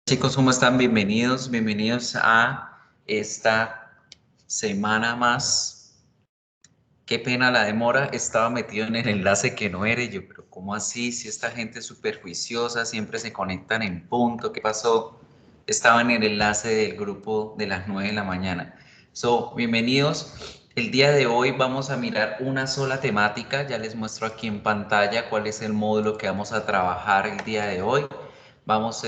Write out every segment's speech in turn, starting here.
Chicos, ¿cómo están? Bienvenidos a esta semana más. Qué pena la demora, estaba metido en el enlace que no era. Y yo, pero ¿cómo así? Si esta gente es súper juiciosa, siempre se conectan en punto, ¿qué pasó? Estaba en el enlace del grupo de las 9 de la mañana. Bienvenidos. El día de hoy vamos a mirar una sola temática. Ya les muestro aquí en pantalla cuál es el módulo que vamos a trabajar el día de hoy. Vamos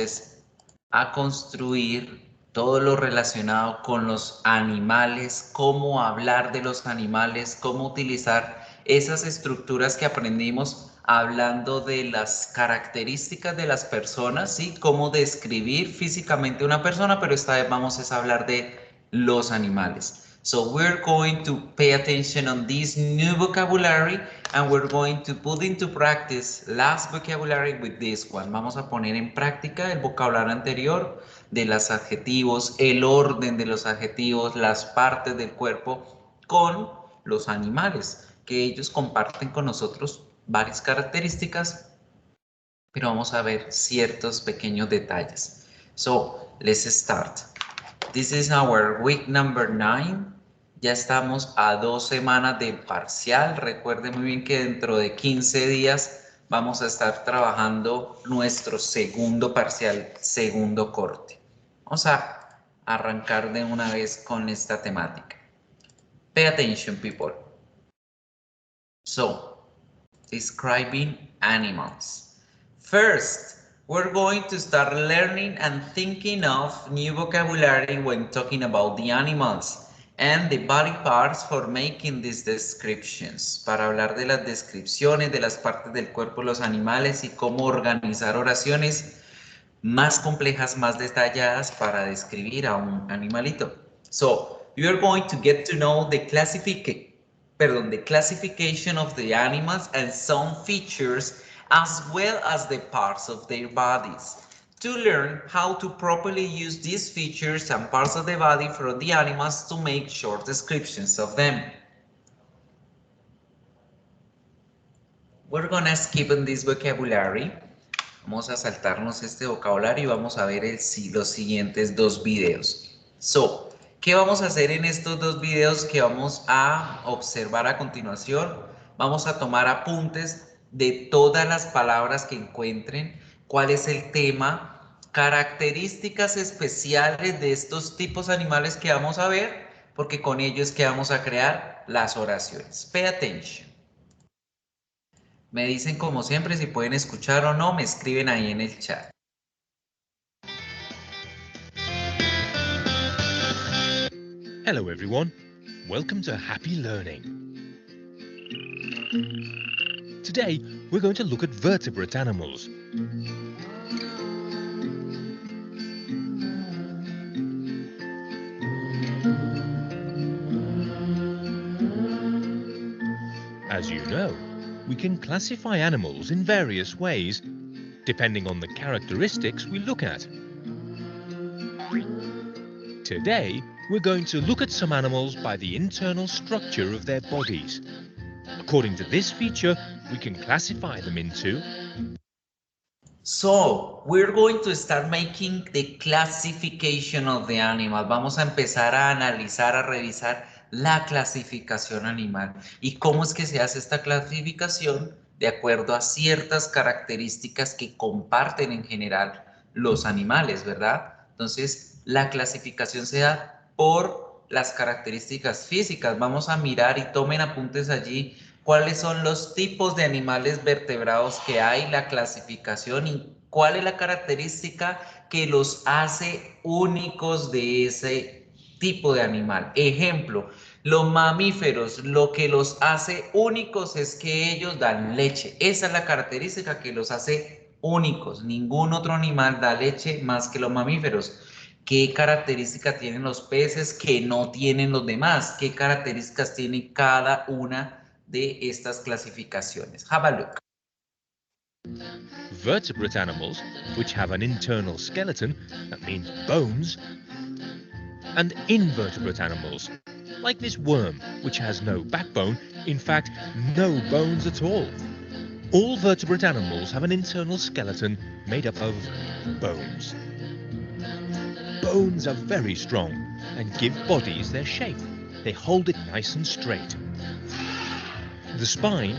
a construir todo lo relacionado con los animales, cómo hablar de los animales, cómo utilizar esas estructuras que aprendimos hablando de las características de las personas, ¿sí? Cómo describir físicamente una persona, pero esta vez vamos a hablar de los animales. So we're going to pay attention on this new vocabulary and we're going to put into practice last vocabulary with this one. Vamos a poner en práctica el vocabulario anterior de los adjetivos, el orden de los adjetivos, las partes del cuerpo con los animales, que ellos comparten con nosotros varias características, pero vamos a ver ciertos pequeños detalles. So, let's start. This is our week number 9. Ya estamos a 2 semanas de parcial. Recuerden muy bien que dentro de 15 días vamos a estar trabajando nuestro segundo parcial, segundo corte. Vamos a arrancar de una vez con esta temática. Pay attention, people. So, describing animals. First, we're going to start learning and thinking of new vocabulary when talking about the animals and the body parts for making these descriptions. Para hablar de las descripciones de las partes del cuerpo de los animales y cómo organizar oraciones más complejas, más detalladas para describir a un animalito. So, you're going to get to know the classification of the animals and some features as well as the parts of their bodies. To learn how to properly use these features and parts of the body from the animals to make short descriptions of them. We're gonna skip on this vocabulary. Vamos a saltarnos este vocabulario y vamos a ver los siguientes dos videos. So, ¿qué vamos a hacer en estos dos videos que vamos a observar a continuación? Vamos a tomar apuntes de todas las palabras que encuentren, cuál es el tema, características especiales de estos tipos animales que vamos a ver, porque con ellos es que vamos a crear las oraciones. Pay attention. Me dicen como siempre si pueden escuchar o no, me escriben ahí en el chat. Hello everyone, welcome to Happy Learning. Today we're going to look at vertebrate animals. As you know, we can classify animals in various ways, depending on the characteristics we look at. Today, we're going to look at some animals by the internal structure of their bodies. According to this feature, we can classify them into... So, we're going to start making the classification of the animal. Vamos a empezar a analizar, a revisar la clasificación animal. ¿Y cómo es que se hace esta clasificación? De acuerdo a ciertas características que comparten en general los animales, ¿verdad? Entonces, la clasificación se da por las características físicas. Vamos a mirar y tomen apuntes allí cuáles son los tipos de animales vertebrados que hay, la clasificación y cuál es la característica que los hace únicos de ese tipo de animal. Ejemplo, los mamíferos, lo que los hace únicos es que ellos dan leche. Esa es la característica que los hace únicos. Ningún otro animal da leche más que los mamíferos. ¿Qué características tienen los peces que no tienen los demás? ¿Qué características tiene cada una de estas clasificaciones? Have a look. Vertebrate animals, which have an internal skeleton, that means bones, and invertebrate animals, like this worm, which has no backbone, in fact, no bones at all. All vertebrate animals have an internal skeleton made up of bones. Bones are very strong and give bodies their shape. They hold it nice and straight. The spine,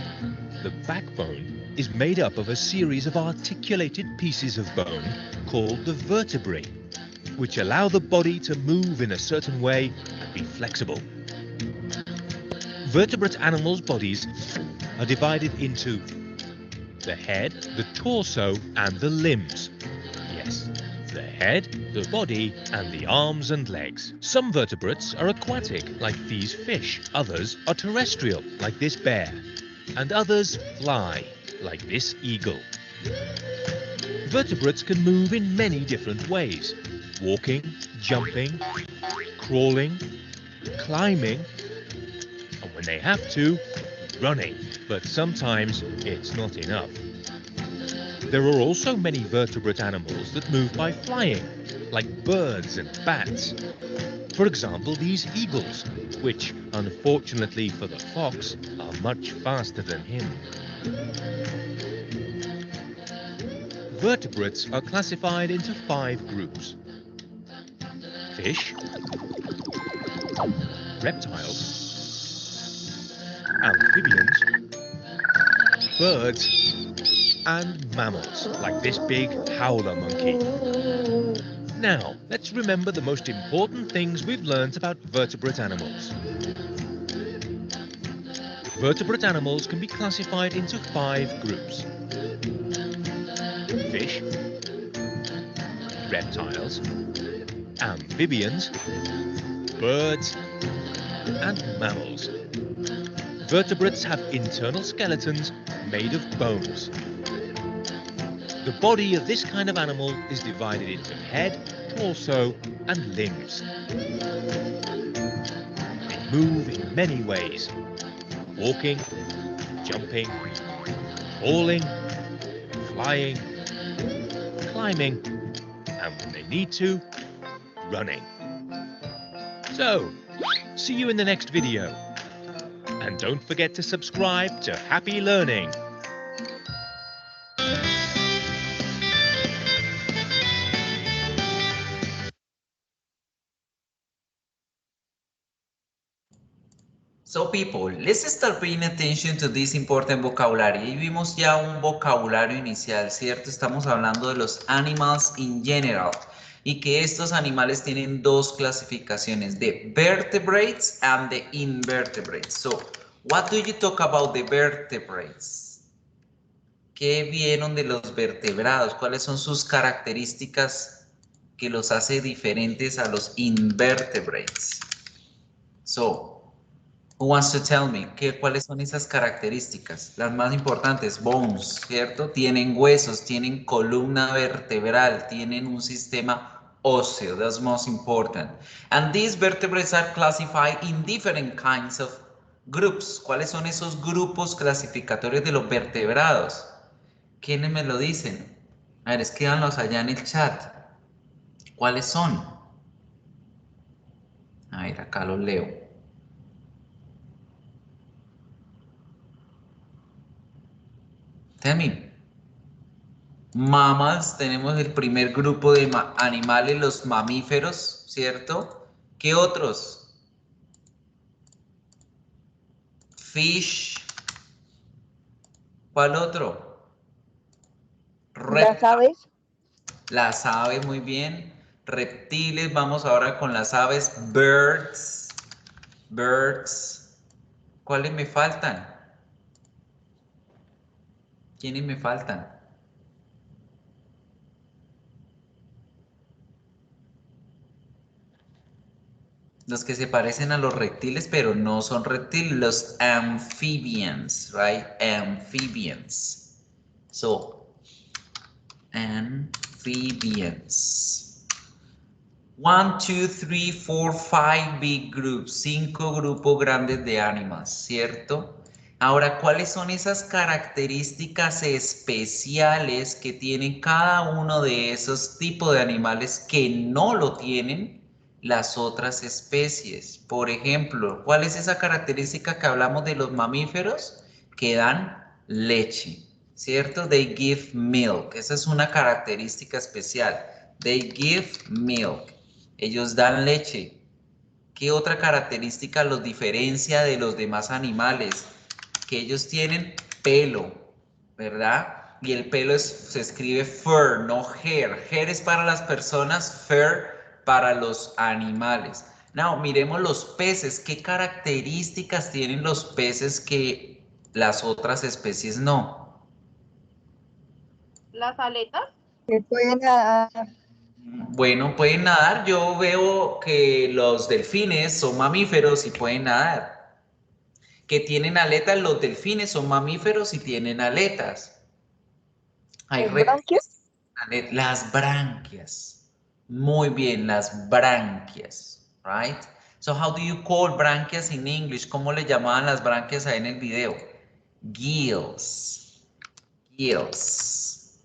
the backbone, is made up of a series of articulated pieces of bone called the vertebrae, which allow the body to move in a certain way and be flexible. Vertebrate animals' bodies are divided into the head, the torso, and the limbs. Yes, the head, the body, and the arms and legs. Some vertebrates are aquatic, like these fish. Others are terrestrial, like this bear. And others fly, like this eagle. Vertebrates can move in many different ways: walking, jumping, crawling, climbing, and when they have to, running. But sometimes it's not enough. There are also many vertebrate animals that move by flying, like birds and bats. For example, these eagles, which, unfortunately for the fox, are much faster than him. Vertebrates are classified into 5 groups: fish, reptiles, amphibians, birds, and mammals, like this big howler monkey. Now, let's remember the most important things we've learned about vertebrate animals. Vertebrate animals can be classified into 5 groups: fish, reptiles, amphibians, birds, and mammals. Vertebrates have internal skeletons made of bones. The body of this kind of animal is divided into head, torso, and limbs. They move in many ways: walking, jumping, crawling, flying, climbing, and when they need to, running. So, see you in the next video. And don't forget to subscribe to Happy Learning. So people, let's start paying attention to this important vocabulary. Y vimos ya un vocabulario inicial, ¿cierto? Estamos hablando de los animals in general. Y que estos animales tienen 2 clasificaciones, the vertebrates and the invertebrates. So, what do you talk about the vertebrates? ¿Qué vieron de los vertebrados? ¿Cuáles son sus características que los hace diferentes a los invertebrates? So, who wants to tell me cuáles son esas características? Las más importantes, bones, ¿cierto? Tienen huesos, tienen columna vertebral, tienen un sistema óseo. That's most important. And these vertebrates are classified in different kinds of groups. ¿Cuáles son esos grupos clasificatorios de los vertebrados? ¿Quiénes me lo dicen? A ver, escríbanlos allá en el chat. ¿Cuáles son? A ver, acá los leo. Tell me. Mammals, tenemos el primer grupo de animales, los mamíferos, ¿cierto? ¿Qué otros? Fish. ¿Cuál otro? Las aves. Las aves, muy bien. Reptiles, vamos ahora con las aves. Birds. Birds. ¿Cuáles me faltan? ¿Quiénes me faltan? Los que se parecen a los reptiles, pero no son reptiles, los amphibians, right? Amphibians. So, amphibians. 1, 2, 3, 4, 5 big groups, 5 grupos grandes de animales, ¿cierto? Ahora, ¿cuáles son esas características especiales que tienen cada uno de esos tipos de animales que no lo tienen las otras especies? Por ejemplo, ¿cuál es esa característica que hablamos de los mamíferos? Que dan leche, ¿cierto? They give milk. Esa es una característica especial. They give milk. Ellos dan leche. ¿Qué otra característica los diferencia de los demás animales? Que ellos tienen pelo, ¿verdad? Y el pelo se escribe fur, no hair. Hair es para las personas, fur para los animales. Now, miremos los peces. ¿Qué características tienen los peces que las otras especies no? Las aletas. Que pueden nadar. Bueno, pueden nadar. Yo veo que los delfines son mamíferos y pueden nadar. Que tienen aletas, los delfines son mamíferos y tienen aletas. Hay ¿Las branquias? las branquias. Muy bien, las branquias. Right? So how do you call branquias in English? ¿Cómo le llamaban las branquias ahí en el video? Gills. Gills.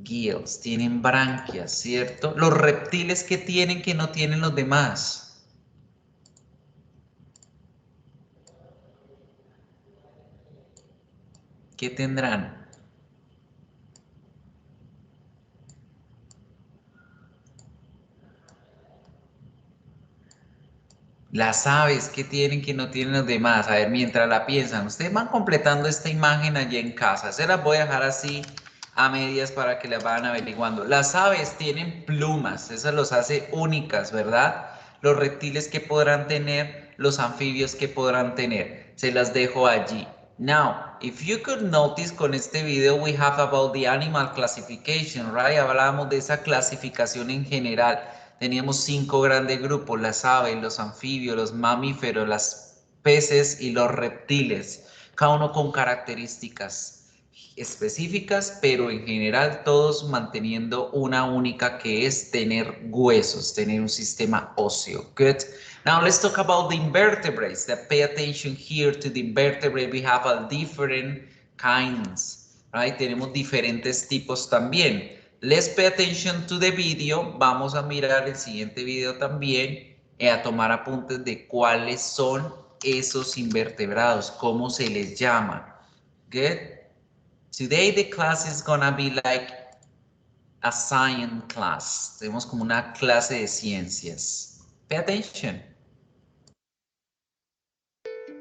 Gills. Tienen branquias, ¿cierto? Los reptiles que tienen que no tienen los demás. ¿Qué tendrán? Las aves, ¿qué tienen que no tienen los demás? A ver, mientras la piensan, ustedes van completando esta imagen allí en casa. Se las voy a dejar así a medias para que las vayan averiguando. Las aves tienen plumas, eso los hace únicas, ¿verdad? Los reptiles que podrán tener, los anfibios que podrán tener. Se las dejo allí. Now, if you could notice con este video we have about the animal classification, right? Hablábamos de esa clasificación en general. Teníamos 5 grandes grupos, las aves, los anfibios, los mamíferos, los peces y los reptiles, cada uno con características específicas, pero en general todos manteniendo una única que es tener huesos, tener un sistema óseo. Good. Now let's talk about the invertebrates. Pay attention here to the invertebrate. We have a different kinds, right? Tenemos diferentes tipos también. Let's pay attention to the video. Vamos a mirar el siguiente video también a tomar apuntes de cuáles son esos invertebrados, cómo se les llama. Good. Today the class is gonna be like a science class. Tenemos como una clase de ciencias. Pay attention.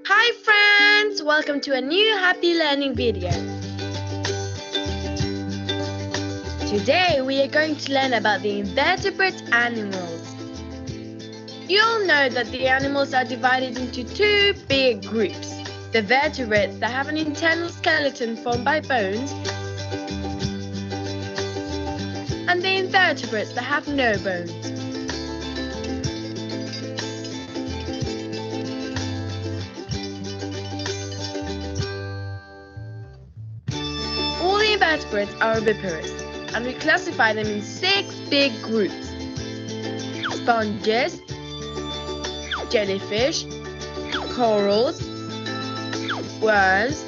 Hi friends! Welcome to a new happy learning video. Today we are going to learn about the invertebrate animals. You all know that the animals are divided into 2 big groups. The vertebrates that have an internal skeleton formed by bones, and the invertebrates that have no bones. All the invertebrates are oviparous, and we classify them in 6 big groups: sponges, jellyfish, corals, worms,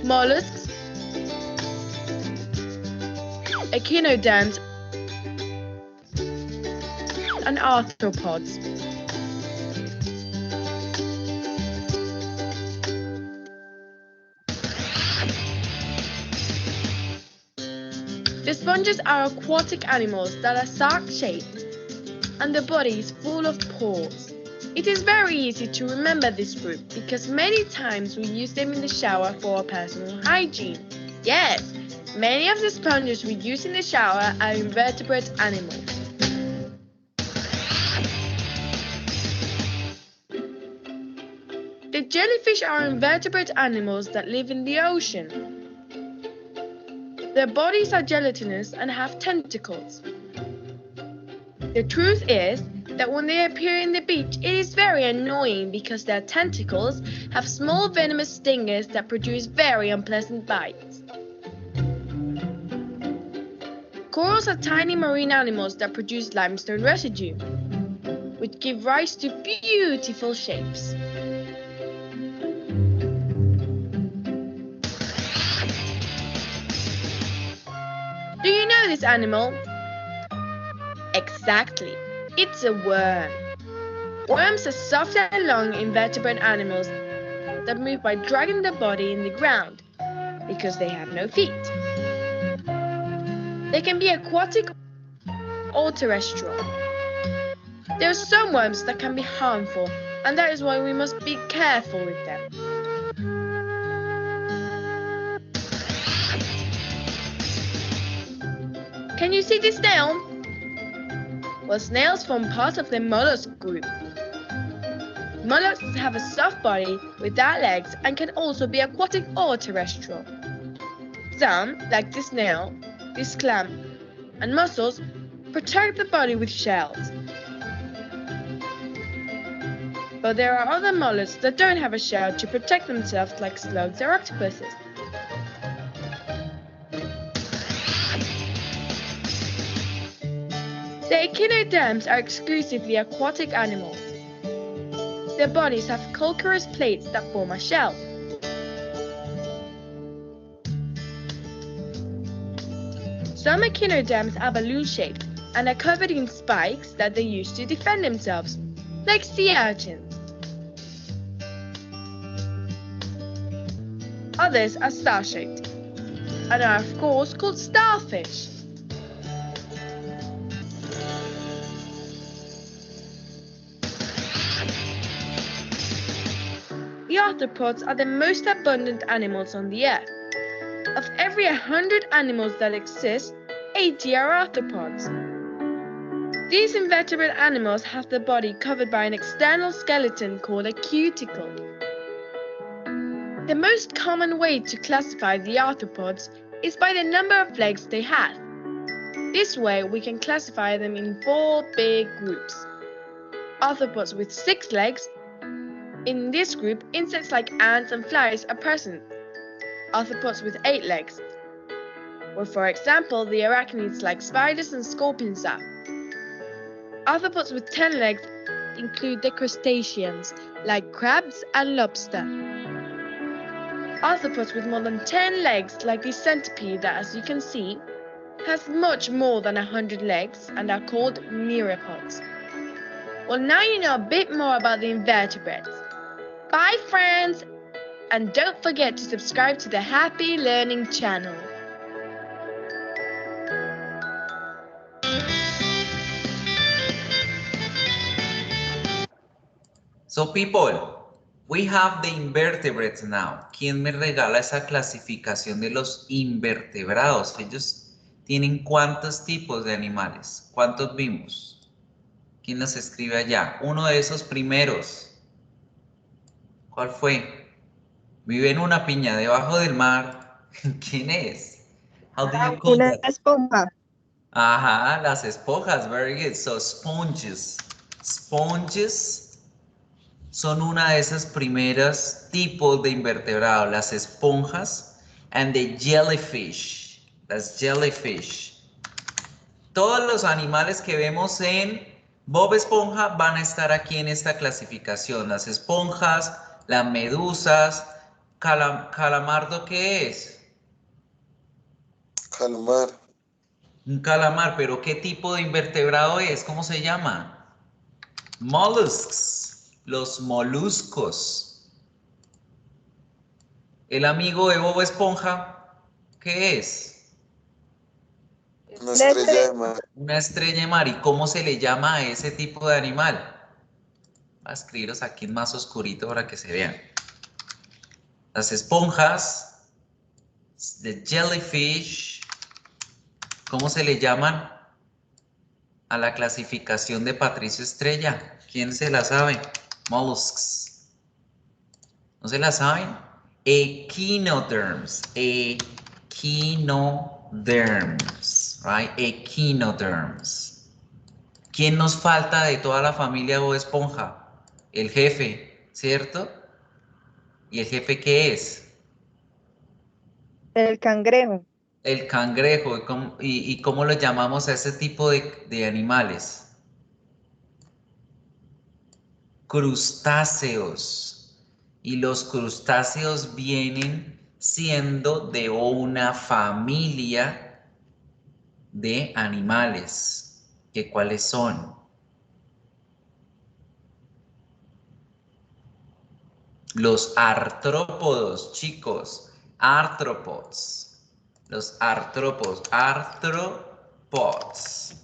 mollusks, echinoderms, and arthropods. The sponges are aquatic animals that are sac-shaped and the body is full of pores. It is very easy to remember this group because many times we use them in the shower for our personal hygiene. Yes, many of the sponges we use in the shower are invertebrate animals. The jellyfish are invertebrate animals that live in the ocean. Their bodies are gelatinous and have tentacles. The truth is that when they appear in the beach, it is very annoying because their tentacles have small venomous stingers that produce very unpleasant bites. Corals are tiny marine animals that produce limestone residue, which give rise to beautiful shapes. Do you know this animal? Exactly, it's a worm. Worms are soft and long invertebrate animals that move by dragging their body in the ground because they have no feet. They can be aquatic or terrestrial. There are some worms that can be harmful, and that is why we must be careful with them. Can you see this snail? Well, snails form part of the mollusk group. Mollusks have a soft body without legs and can also be aquatic or terrestrial. Some, like the snail, this clam, and mussels, protect the body with shells. But there are other mollusks that don't have a shell to protect themselves, like slugs or octopuses. The echinoderms are exclusively aquatic animals. Their bodies have calcareous plates that form a shell. Some echinoderms are balloon-shaped and are covered in spikes that they use to defend themselves, like sea urchins. Others are star-shaped and are of course called starfish. The arthropods are the most abundant animals on the earth. Of every 100 animals that exist, 80 are arthropods. These invertebrate animals have the body covered by an external skeleton called a cuticle. The most common way to classify the arthropods is by the number of legs they have. This way we can classify them in 4 big groups. Arthropods with 6 legs. In this group, insects like ants and flies are present. Arthropods with 8 legs, where for example the arachnids like spiders and scorpions are. Arthropods with 10 legs include the crustaceans like crabs and lobster. Arthropods with more than 10 legs like the centipede that, as you can see, has much more than 100 legs and are called myriapods. Well, now you know a bit more about the invertebrates. Bye friends! And don't forget to subscribe to the Happy Learning channel. So people, we have the invertebrates now. ¿Quién me regala esa clasificación de los invertebrados? Ellos tienen ¿cuántos tipos de animales? ¿Cuántos vimos? ¿Quién los escribe allá? Uno de esos primeros. ¿Cuál fue? Vive en una piña debajo del mar. ¿Quién es? How do you call Una that? esponja. Ajá, las esponjas. Very good. So sponges. Sponges son una de esas primeras tipos de invertebrados. Las esponjas and the jellyfish. Las jellyfish. Todos los animales que vemos en Bob Esponja van a estar aquí en esta clasificación. Las esponjas, las medusas, calamardo, ¿qué es? Calamar. Un calamar, pero ¿qué tipo de invertebrado es? ¿Cómo se llama? Mollusks, los moluscos. El amigo de Bob Esponja, ¿qué es? Una estrella de mar. Una estrella de mar. ¿Y cómo se le llama a ese tipo de animal? Voy a escribiros aquí en más oscurito para que se vean. Las esponjas, the jellyfish, ¿cómo se le llaman a la clasificación de Patricio Estrella? ¿Quién se la sabe? Mollusks. ¿No se la saben? Echinoderms. Echinoderms. Right? Echinoderms. ¿Quién nos falta de toda la familia Bob Esponja? El jefe, ¿cierto? ¿Y el jefe qué es? El cangrejo. El cangrejo. ¿Y cómo lo llamamos a ese tipo de animales? Crustáceos. Y los crustáceos vienen siendo de una familia de animales. ¿Qué cuáles son? Los artrópodos, chicos. Arthropods. Los artrópodos. Artrópodos. pods.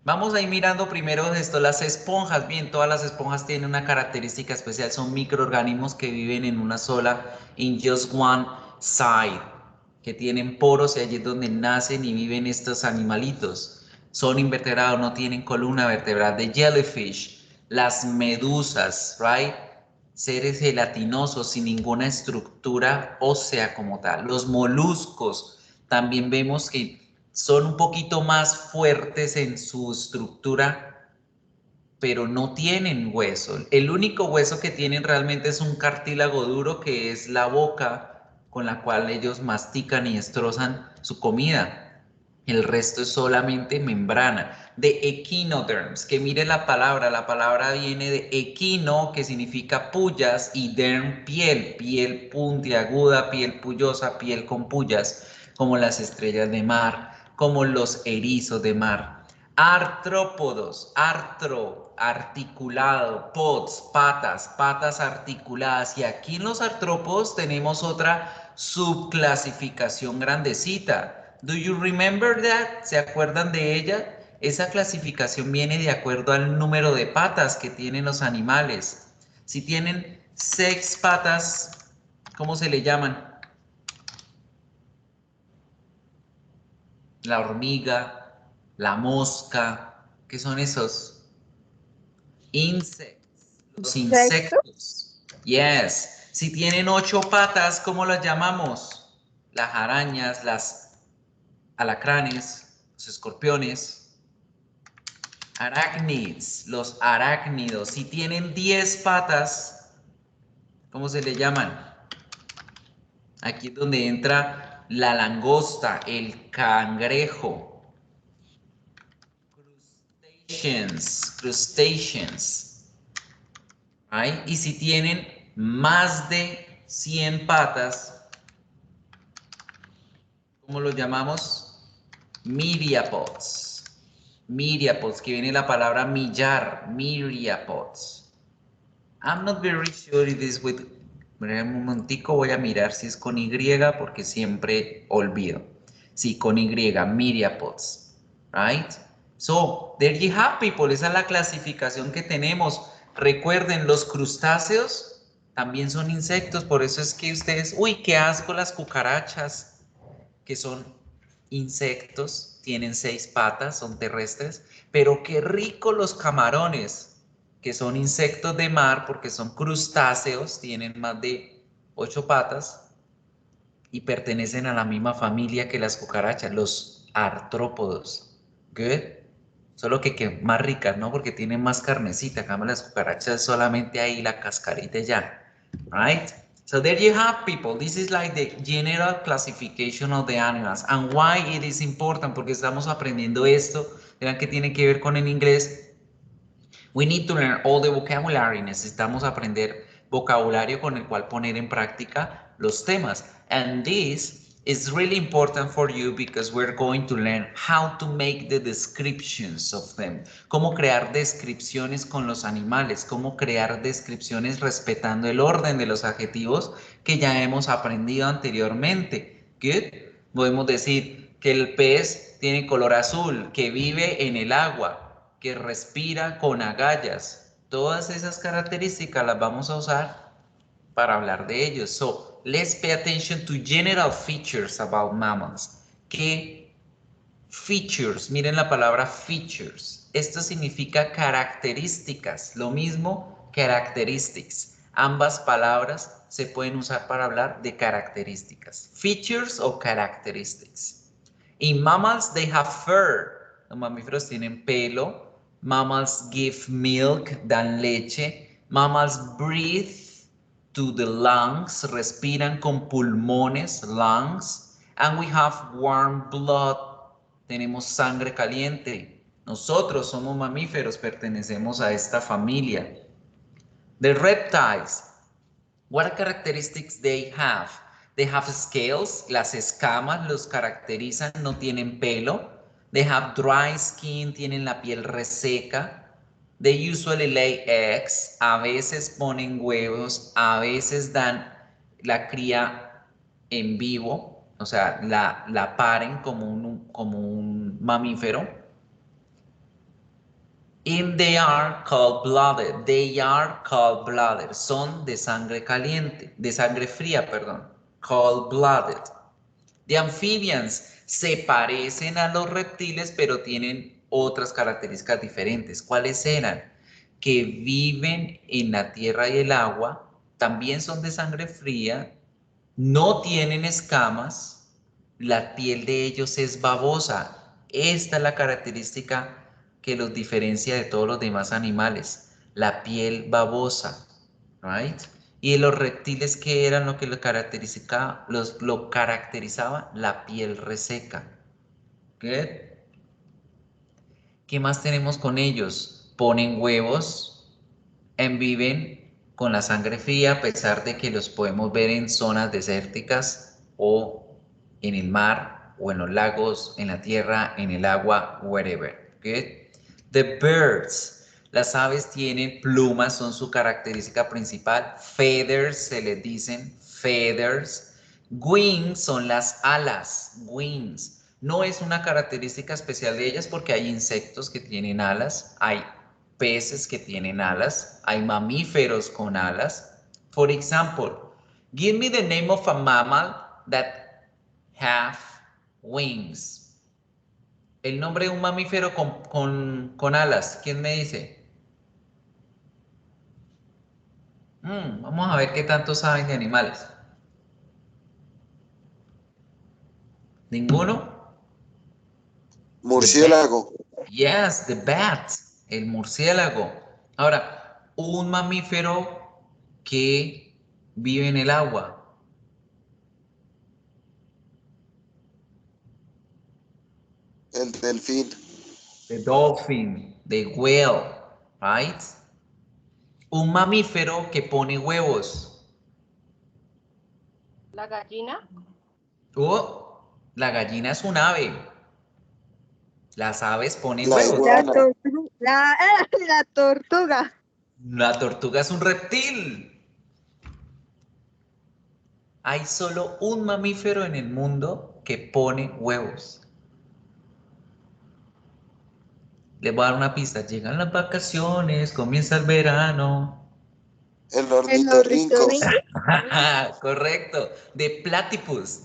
Vamos a ir mirando primero esto, las esponjas. Bien, todas las esponjas tienen una característica especial, son microorganismos que viven en una sola, in just one side, que tienen poros y allí es donde nacen y viven estos animalitos. Son invertebrados, no tienen columna vertebral. The jellyfish, las medusas, right? Seres gelatinosos sin ninguna estructura ósea como tal. Los moluscos, también vemos que son un poquito más fuertes en su estructura, pero no tienen hueso. El único hueso que tienen realmente es un cartílago duro, que es la boca con la cual ellos mastican y destrozan su comida. El resto es solamente membrana. De echinoderms, que mire la palabra viene de equino, que significa pullas, y derm, piel, piel puntiaguda, piel pullosa, piel con pullas, como las estrellas de mar, como los erizos de mar. Artrópodos, articulado, pods, patas articuladas. Y aquí en los artrópodos tenemos otra subclasificación grandecita. Do you remember that? ¿Se acuerdan de ella? Esa clasificación viene de acuerdo al número de patas que tienen los animales. Si tienen 6 patas, ¿cómo se le llaman? La hormiga, la mosca, ¿qué son esos? Insects, los insectos. Yes. Si tienen 8 patas, ¿cómo las llamamos? Las arañas, las alacranes, los escorpiones. Arácnids, los arácnidos. Si tienen 10 patas, ¿cómo se le llaman? Aquí es donde entra la langosta, el cangrejo. Crustaceans. ¿Right? Y si tienen más de 100 patas, ¿cómo los llamamos? Myriapods. Myriapods, que viene la palabra millar, myriapods. I'm not very sure it is with... Un momentico, voy a mirar si es con Y, porque siempre olvido. Sí, con Y, myriapods, right? So, there you have, people. Esa es la clasificación que tenemos. Recuerden, los crustáceos también son insectos, por eso es que ustedes... Uy, qué asco las cucarachas, que son insectos, tienen 6 patas, son terrestres, pero qué rico los camarones, que son insectos de mar porque son crustáceos, tienen más de 8 patas y pertenecen a la misma familia que las cucarachas, los artrópodos. Good. Solo que más ricas, ¿no? Porque tienen más carnecita. Acá las cucarachas solamente ahí la cascarita ya. Right? So there you have, people. This is like the general classification of the animals. And why it is important, porque estamos aprendiendo esto. Verán que tiene que ver con el inglés. We need to learn all the vocabulary. Necesitamos aprender vocabulario con el cual poner en práctica los temas. And this is really important for you because we're going to learn how to make the descriptions of them. Cómo crear descripciones con los animales, cómo crear descripciones respetando el orden de los adjetivos que ya hemos aprendido anteriormente. Good. Podemos decir que el pez tiene color azul, que vive en el agua, que respira con agallas. Todas esas características las vamos a usar para hablar de ellos. So, let's pay attention to general features about mammals. ¿Qué features? Miren la palabra features. Esto significa características. Lo mismo, characteristics. Ambas palabras se pueden usar para hablar de características. Features o characteristics. In mammals, they have fur. Los mamíferos tienen pelo. Mammals give milk, dan leche. Mammals breathe to the lungs, respiran con pulmones, lungs. And we have warm blood, tenemos sangre caliente. Nosotros somos mamíferos, pertenecemos a esta familia. The reptiles, what characteristics they have? They have scales, las escamas los caracterizan, no tienen pelo. They have dry skin, tienen la piel reseca. They usually lay eggs, a veces ponen huevos, a veces dan la cría en vivo, o sea, la paren como un mamífero. And they are cold-blooded. They are cold-blooded. Son de sangre caliente, de sangre fría, perdón. Cold-blooded. The amphibians se parecen a los reptiles, pero tienen otras características diferentes. ¿Cuáles eran? Que viven en la tierra y el agua, también son de sangre fría, no tienen escamas, la piel de ellos es babosa. Esta es la característica que los diferencia de todos los demás animales, la piel babosa, right? Y los reptiles, ¿qué eran lo que lo caracterizaba? La piel reseca. Good. ¿Qué más tenemos con ellos? Ponen huevos, viven con la sangre fría, a pesar de que los podemos ver en zonas desérticas o en el mar o en los lagos, en la tierra, en el agua, wherever. Good. The birds. Las aves tienen plumas, son su característica principal. Feathers, se les dicen feathers. Wings son las alas, wings. No es una característica especial de ellas porque hay insectos que tienen alas, hay peces que tienen alas, hay mamíferos con alas. For example, give me the name of a mammal that have wings. El nombre de un mamífero con alas, ¿quién me dice? Vamos a ver qué tanto saben de animales. ¿Ninguno? Murciélago. Yes, the bat, el murciélago. Ahora, un mamífero que vive en el agua. El delfín. The dolphin, the whale, right? Un mamífero que pone huevos. La gallina. Oh, la gallina es un ave. Las aves ponen La huevos. iguana. La tortuga. La tortuga es un reptil. Hay solo un mamífero en el mundo que pone huevos. Les voy a dar una pista. Llegan las vacaciones, comienza el verano. El ornitorrinco. Correcto. De platypus.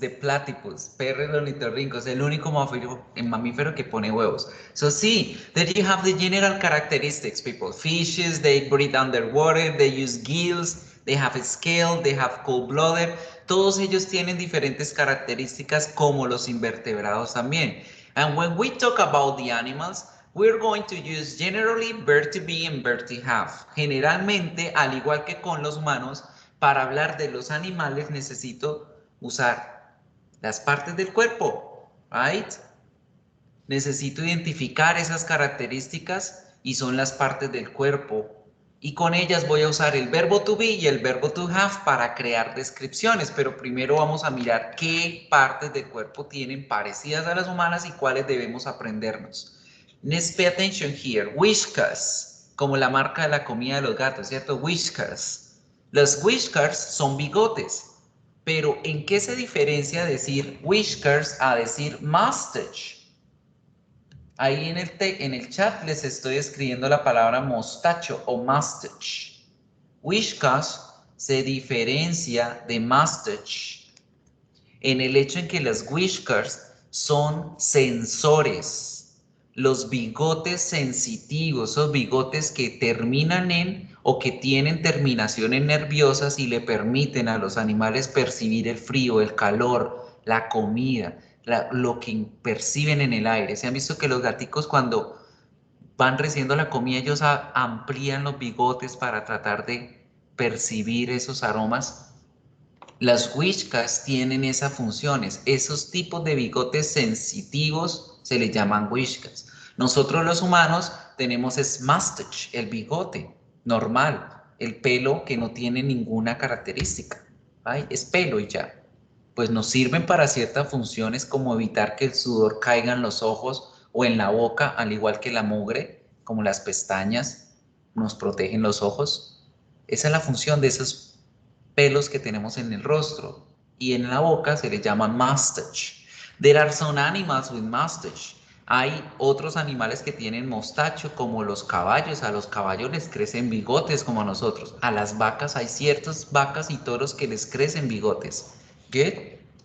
Perro el ornitorrinco. Es el único mamífero que pone huevos. So sí, there you have the general characteristics, people. Fishes, they breathe underwater, they use gills, they have a scale, they have cold-blooded. Todos ellos tienen diferentes características como los invertebrados también. And when we talk about the animals, we're going to use generally verb to be and verb to have. Generalmente, al igual que con los humanos, para hablar de los animales necesito usar las partes del cuerpo, right? Necesito identificar esas características y son las partes del cuerpo. Y con ellas voy a usar el verbo to be y el verbo to have para crear descripciones, pero primero vamos a mirar qué partes del cuerpo tienen parecidas a las humanas y cuáles debemos aprendernos. Let's pay attention here. Whiskas, como la marca de la comida de los gatos, ¿cierto? Whiskas. Los whiskers son bigotes, pero ¿en qué se diferencia decir whiskers a decir mustache? Ahí en el chat les estoy escribiendo la palabra mostacho o mustache. Whiskas se diferencia de mustache en el hecho en que los whiskers son sensores. Los bigotes sensitivos, esos bigotes que terminan en o que tienen terminaciones nerviosas y le permiten a los animales percibir el frío, el calor, la comida, lo que perciben en el aire. ¿Se han visto que los gaticos cuando van recibiendo la comida ellos amplían los bigotes para tratar de percibir esos aromas? Las whiskas tienen esas funciones. Esos tipos de bigotes sensitivos se les llaman whiskas. Nosotros los humanos tenemos es mustache, el bigote normal, el pelo que no tiene ninguna característica. ¿Ay? Es pelo y ya. Pues nos sirven para ciertas funciones como evitar que el sudor caiga en los ojos o en la boca, al igual que la mugre, como las pestañas nos protegen los ojos. Esa es la función de esos pelos que tenemos en el rostro. y en la boca se le llama mustache. There are some animals with mustache. Hay otros animales que tienen mostacho, como los caballos. A los caballos les crecen bigotes como a nosotros. A las vacas hay ciertas vacas y toros que les crecen bigotes. Good?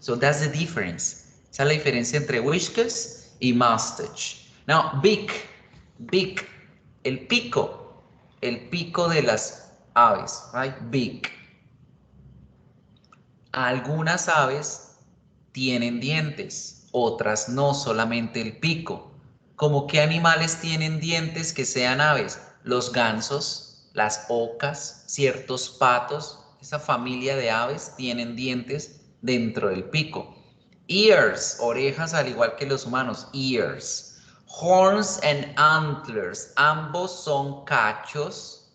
So that's the difference. Esa es la diferencia entre whiskers y mustache. Now, beak. Beak. El pico de las aves, right? Beak. Algunas aves tienen dientes, otras no, solamente el pico. ¿Cómo qué animales tienen dientes que sean aves? Los gansos, las ocas, ciertos patos, esa familia de aves tienen dientes dentro del pico. Ears, orejas al igual que los humanos, ears. Horns and antlers, ambos son cachos,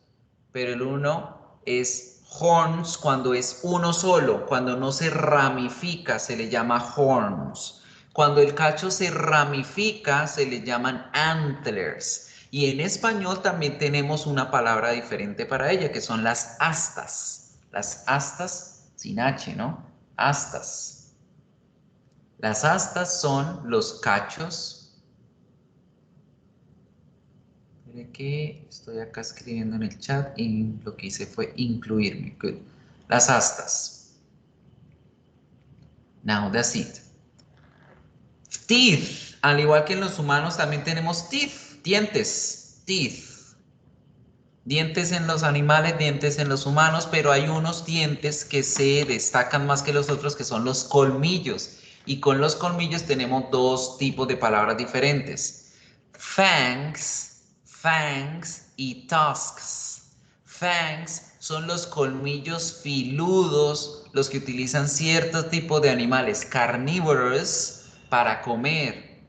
pero el uno es horns cuando es uno solo, cuando no se ramifica se le llama horns. Cuando el cacho se ramifica se le llaman antlers. Y en español también tenemos una palabra diferente para ella, que son las astas. Las astas sin H, ¿no? Astas. Las astas son los cachos. Que estoy acá escribiendo en el chat y lo que hice fue incluirme. Good. Las astas. Now that's it. Teeth. Al igual que en los humanos también tenemos teeth, dientes. Teeth. Dientes en los animales, dientes en los humanos, pero hay unos dientes que se destacan más que los otros, que son los colmillos. Y con los colmillos tenemos dos tipos de palabras diferentes. Fangs y tusks. Fangs son los colmillos filudos, los que utilizan ciertos tipos de animales carnívoros para comer.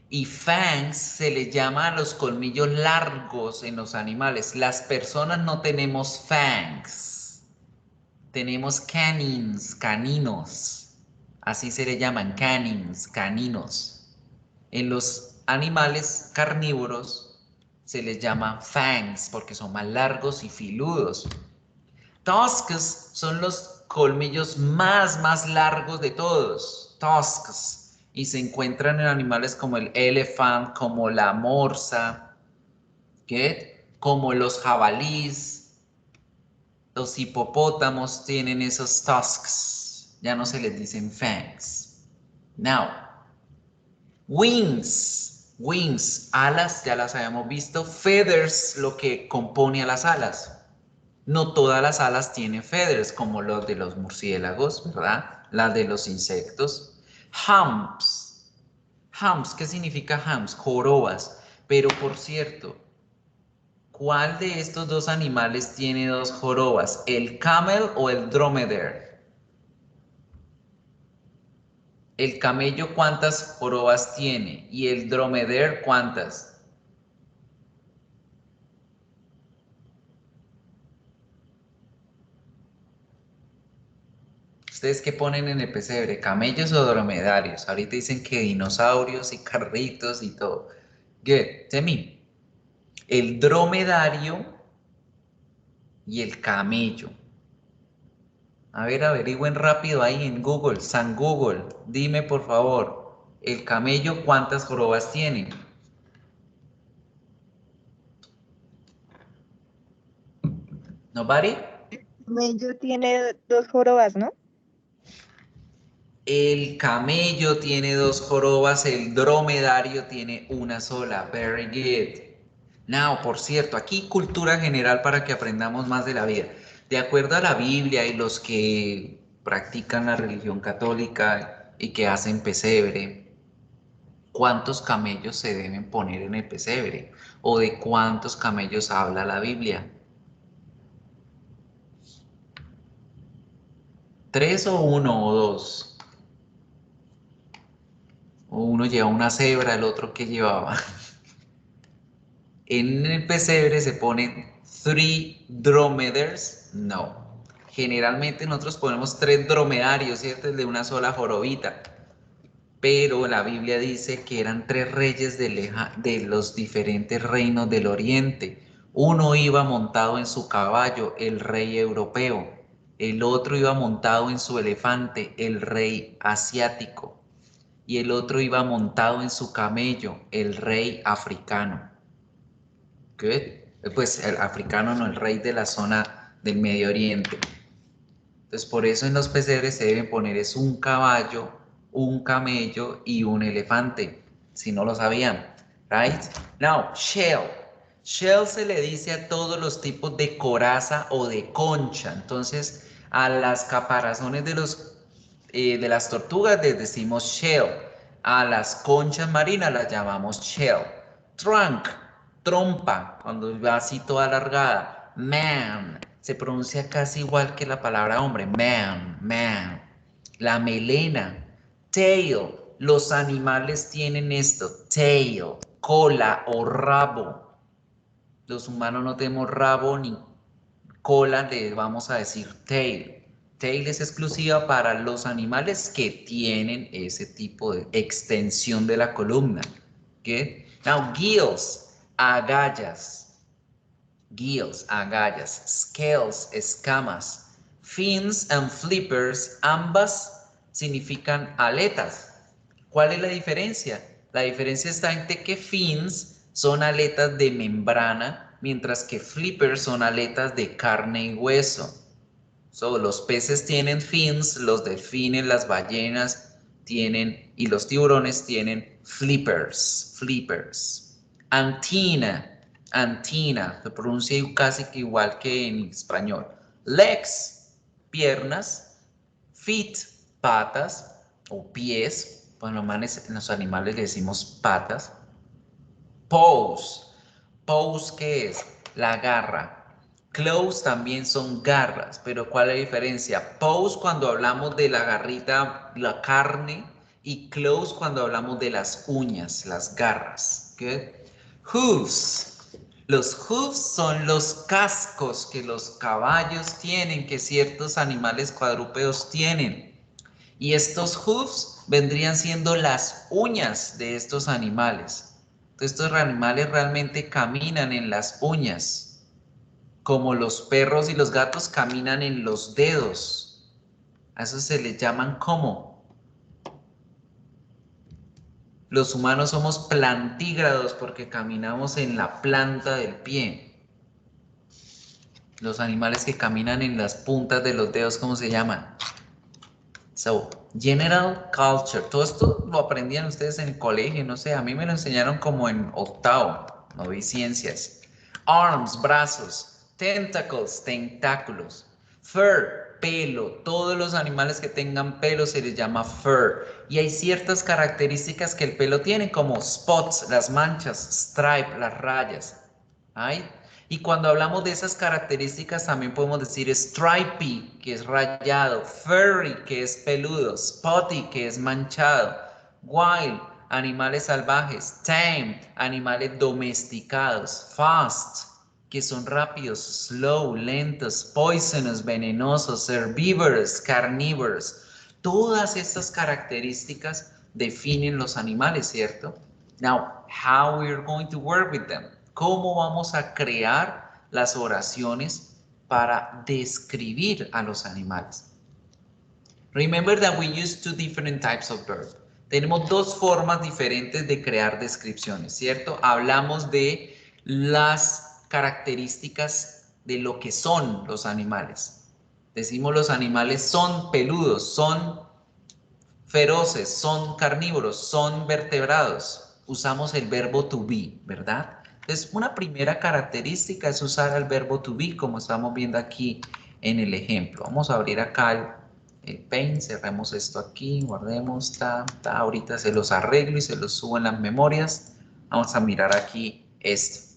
Y fangs se le llama a los colmillos largos en los animales. Las personas no tenemos fangs. Tenemos canines, caninos. Así se le llaman, canines, caninos. En los animales carnívoros se les llama fangs porque son más largos y filudos. Tusks son los colmillos más largos de todos. Tusks. Y se encuentran en animales como el elefante, como la morsa, como los jabalíes. Los hipopótamos tienen esos tusks. Ya no se les dicen fangs. Now, wings. Wings, alas, ya las habíamos visto. Feathers, lo que compone a las alas. No todas las alas tienen feathers, como los de los murciélagos, ¿verdad? Las de los insectos. Humps. Humps, ¿qué significa humps? Jorobas. Pero por cierto, ¿cuál de estos dos animales tiene dos jorobas? ¿El camel o el dromedar? El camello, ¿cuántas jorobas tiene? Y el dromedar, ¿cuántas? ¿Ustedes qué ponen en el pesebre? ¿Camellos o dromedarios? Ahorita dicen que dinosaurios y carritos y todo. Good. Tell me. El dromedario y el camello. A ver, averigüen rápido ahí en Google, San Google. Dime por favor, ¿el camello cuántas jorobas tiene? ¿Nobody? El camello tiene dos jorobas, ¿no? El camello tiene dos jorobas, el dromedario tiene una sola. Very good. Now, por cierto, aquí cultura general para que aprendamos más de la vida. De acuerdo a la Biblia y los que practican la religión católica y que hacen pesebre, ¿cuántos camellos se deben poner en el pesebre? ¿O de cuántos camellos habla la Biblia? ¿3 o 1 o 2? O uno lleva una cebra, el otro que llevaba. En el pesebre se ponen 3 dromedars, no. Generalmente nosotros ponemos 3 dromedarios, ¿cierto? El de una sola jorobita. Pero la Biblia dice que eran 3 reyes de los diferentes reinos del oriente. Uno iba montado en su caballo, el rey europeo. el otro iba montado en su elefante, el rey asiático, y el otro iba montado en su camello, el rey africano. Good. Pues el africano, no, el rey de la zona del Medio Oriente. Entonces, por eso en los pesebres se deben poner es un caballo, un camello y un elefante, si no lo sabían. Right? Now, shell. Shell se le dice a todos los tipos de coraza o de concha. Entonces, a las caparazones de las tortugas les decimos shell. A las conchas marinas las llamamos shell. Trunk, trompa, cuando va así toda alargada. Man, se pronuncia casi igual que la palabra hombre. Man, man. La melena. Tail, los animales tienen esto. Tail, cola o rabo. Los humanos no tenemos rabo ni cola, le vamos a decir tail. Tail es exclusiva para los animales que tienen ese tipo de extensión de la columna. ¿Okay? Now, gills, agallas. Gills, agallas. Scales, escamas. Fins and flippers, ambas significan aletas. ¿Cuál es la diferencia? La diferencia está en que fins son aletas de membrana, mientras que flippers son aletas de carne y hueso. Los peces tienen fins, los delfines, las ballenas tienen, y los tiburones tienen flippers, flippers. Antenna, antenna, se pronuncia casi que igual que en español. Legs, piernas. Feet, patas o pies, pues en los animales le decimos patas. Paws, paws, ¿qué es? La garra. Claws también son garras, pero ¿cuál es la diferencia? Paws cuando hablamos de la garrita, la carne, y claws cuando hablamos de las uñas, las garras. ¿Okay? Hooves. Los hooves son los cascos que los caballos tienen, que ciertos animales cuadrúpedos tienen. Y estos hooves vendrían siendo las uñas de estos animales. Entonces, estos animales realmente caminan en las uñas, como los perros y los gatos caminan en los dedos. A eso se les llaman como. Los humanos somos plantígrados porque caminamos en la planta del pie. Los animales que caminan en las puntas de los dedos, ¿cómo se llaman? So, general culture. Todo esto lo aprendían ustedes en el colegio, no sé, a mí me lo enseñaron como en octavo, no vi ciencias. Arms, brazos. Tentacles, tentáculos. Fur, pelo. Todos los animales que tengan pelo se les llama fur. Y hay ciertas características que el pelo tiene, como spots, las manchas, stripe, las rayas. ¿Right? Y cuando hablamos de esas características también podemos decir stripy, que es rayado, furry, que es peludo, spotty, que es manchado, wild, animales salvajes, tame, animales domesticados, fast, que son rápidos, slow, lentos, poisonous, venenosos, herbivorous, carnívoros. Todas estas características definen los animales, ¿cierto? Now, how we are going to work with them? ¿Cómo vamos a crear las oraciones para describir a los animales? Remember that we use two different types of verb. Tenemos dos formas diferentes de crear descripciones, ¿cierto? Hablamos de las características de lo que son los animales. Decimos los animales son peludos, son feroces, son carnívoros, son vertebrados. Usamos el verbo to be, ¿verdad? Entonces, una primera característica es usar el verbo to be, como estamos viendo aquí en el ejemplo. Vamos a abrir acá el Paint, cerremos esto aquí, guardemos, ahorita se los arreglo y se los subo en las memorias. Vamos a mirar aquí esto.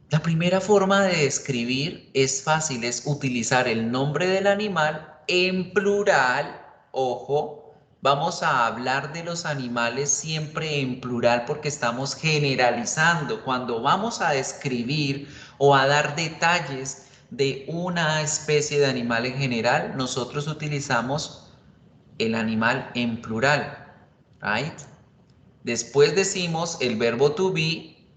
La primera forma de describir es fácil, es utilizar el nombre del animal en plural, ojo. Vamos a hablar de los animales siempre en plural porque estamos generalizando. Cuando vamos a describir o a dar detalles de una especie de animal en general, nosotros utilizamos el animal en plural, right? Después decimos el verbo to be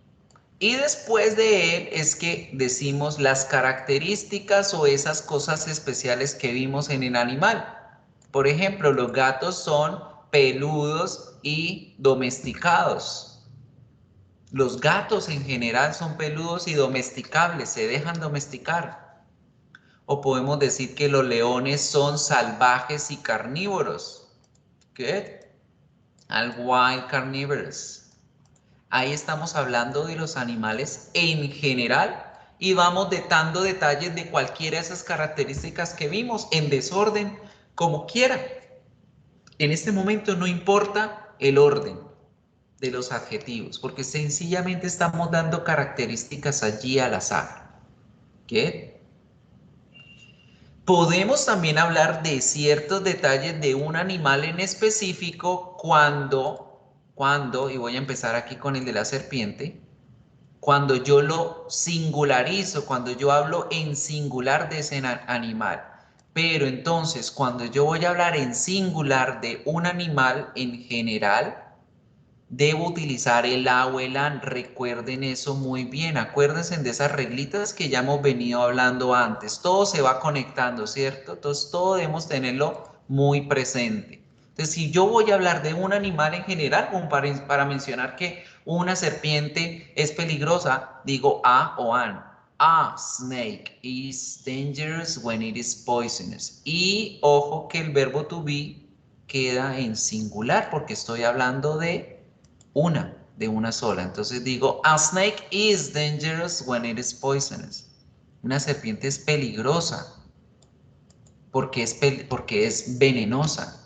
Y después de él es que decimos las características o esas cosas especiales que vimos en el animal. Por ejemplo, los gatos son peludos y domesticados. Los gatos en general son peludos y domesticables, se dejan domesticar. O podemos decir que los leones son salvajes y carnívoros. Good. And wild carnivorous. Ahí estamos hablando de los animales en general y vamos dando detalles de cualquiera de esas características que vimos en desorden, como quiera. En este momento no importa el orden de los adjetivos, porque sencillamente estamos dando características allí al azar. ¿Qué? Podemos también hablar de ciertos detalles de un animal en específico cuando, y voy a empezar aquí con el de la serpiente, cuando yo lo singularizo, cuando yo hablo en singular de ese animal. Pero entonces, cuando yo voy a hablar en singular de un animal en general, debo utilizar el a o el an. Recuerden eso muy bien. Acuérdense de esas reglitas que ya hemos venido hablando antes. Todo se va conectando, ¿cierto? Entonces, todo debemos tenerlo muy presente. Entonces, si yo voy a hablar de un animal en general, como para mencionar que una serpiente es peligrosa, digo a o an. A snake is dangerous when it is poisonous. Y ojo que el verbo to be queda en singular porque estoy hablando de una sola. Entonces digo, a snake is dangerous when it is poisonous. Una serpiente es peligrosa porque es venenosa,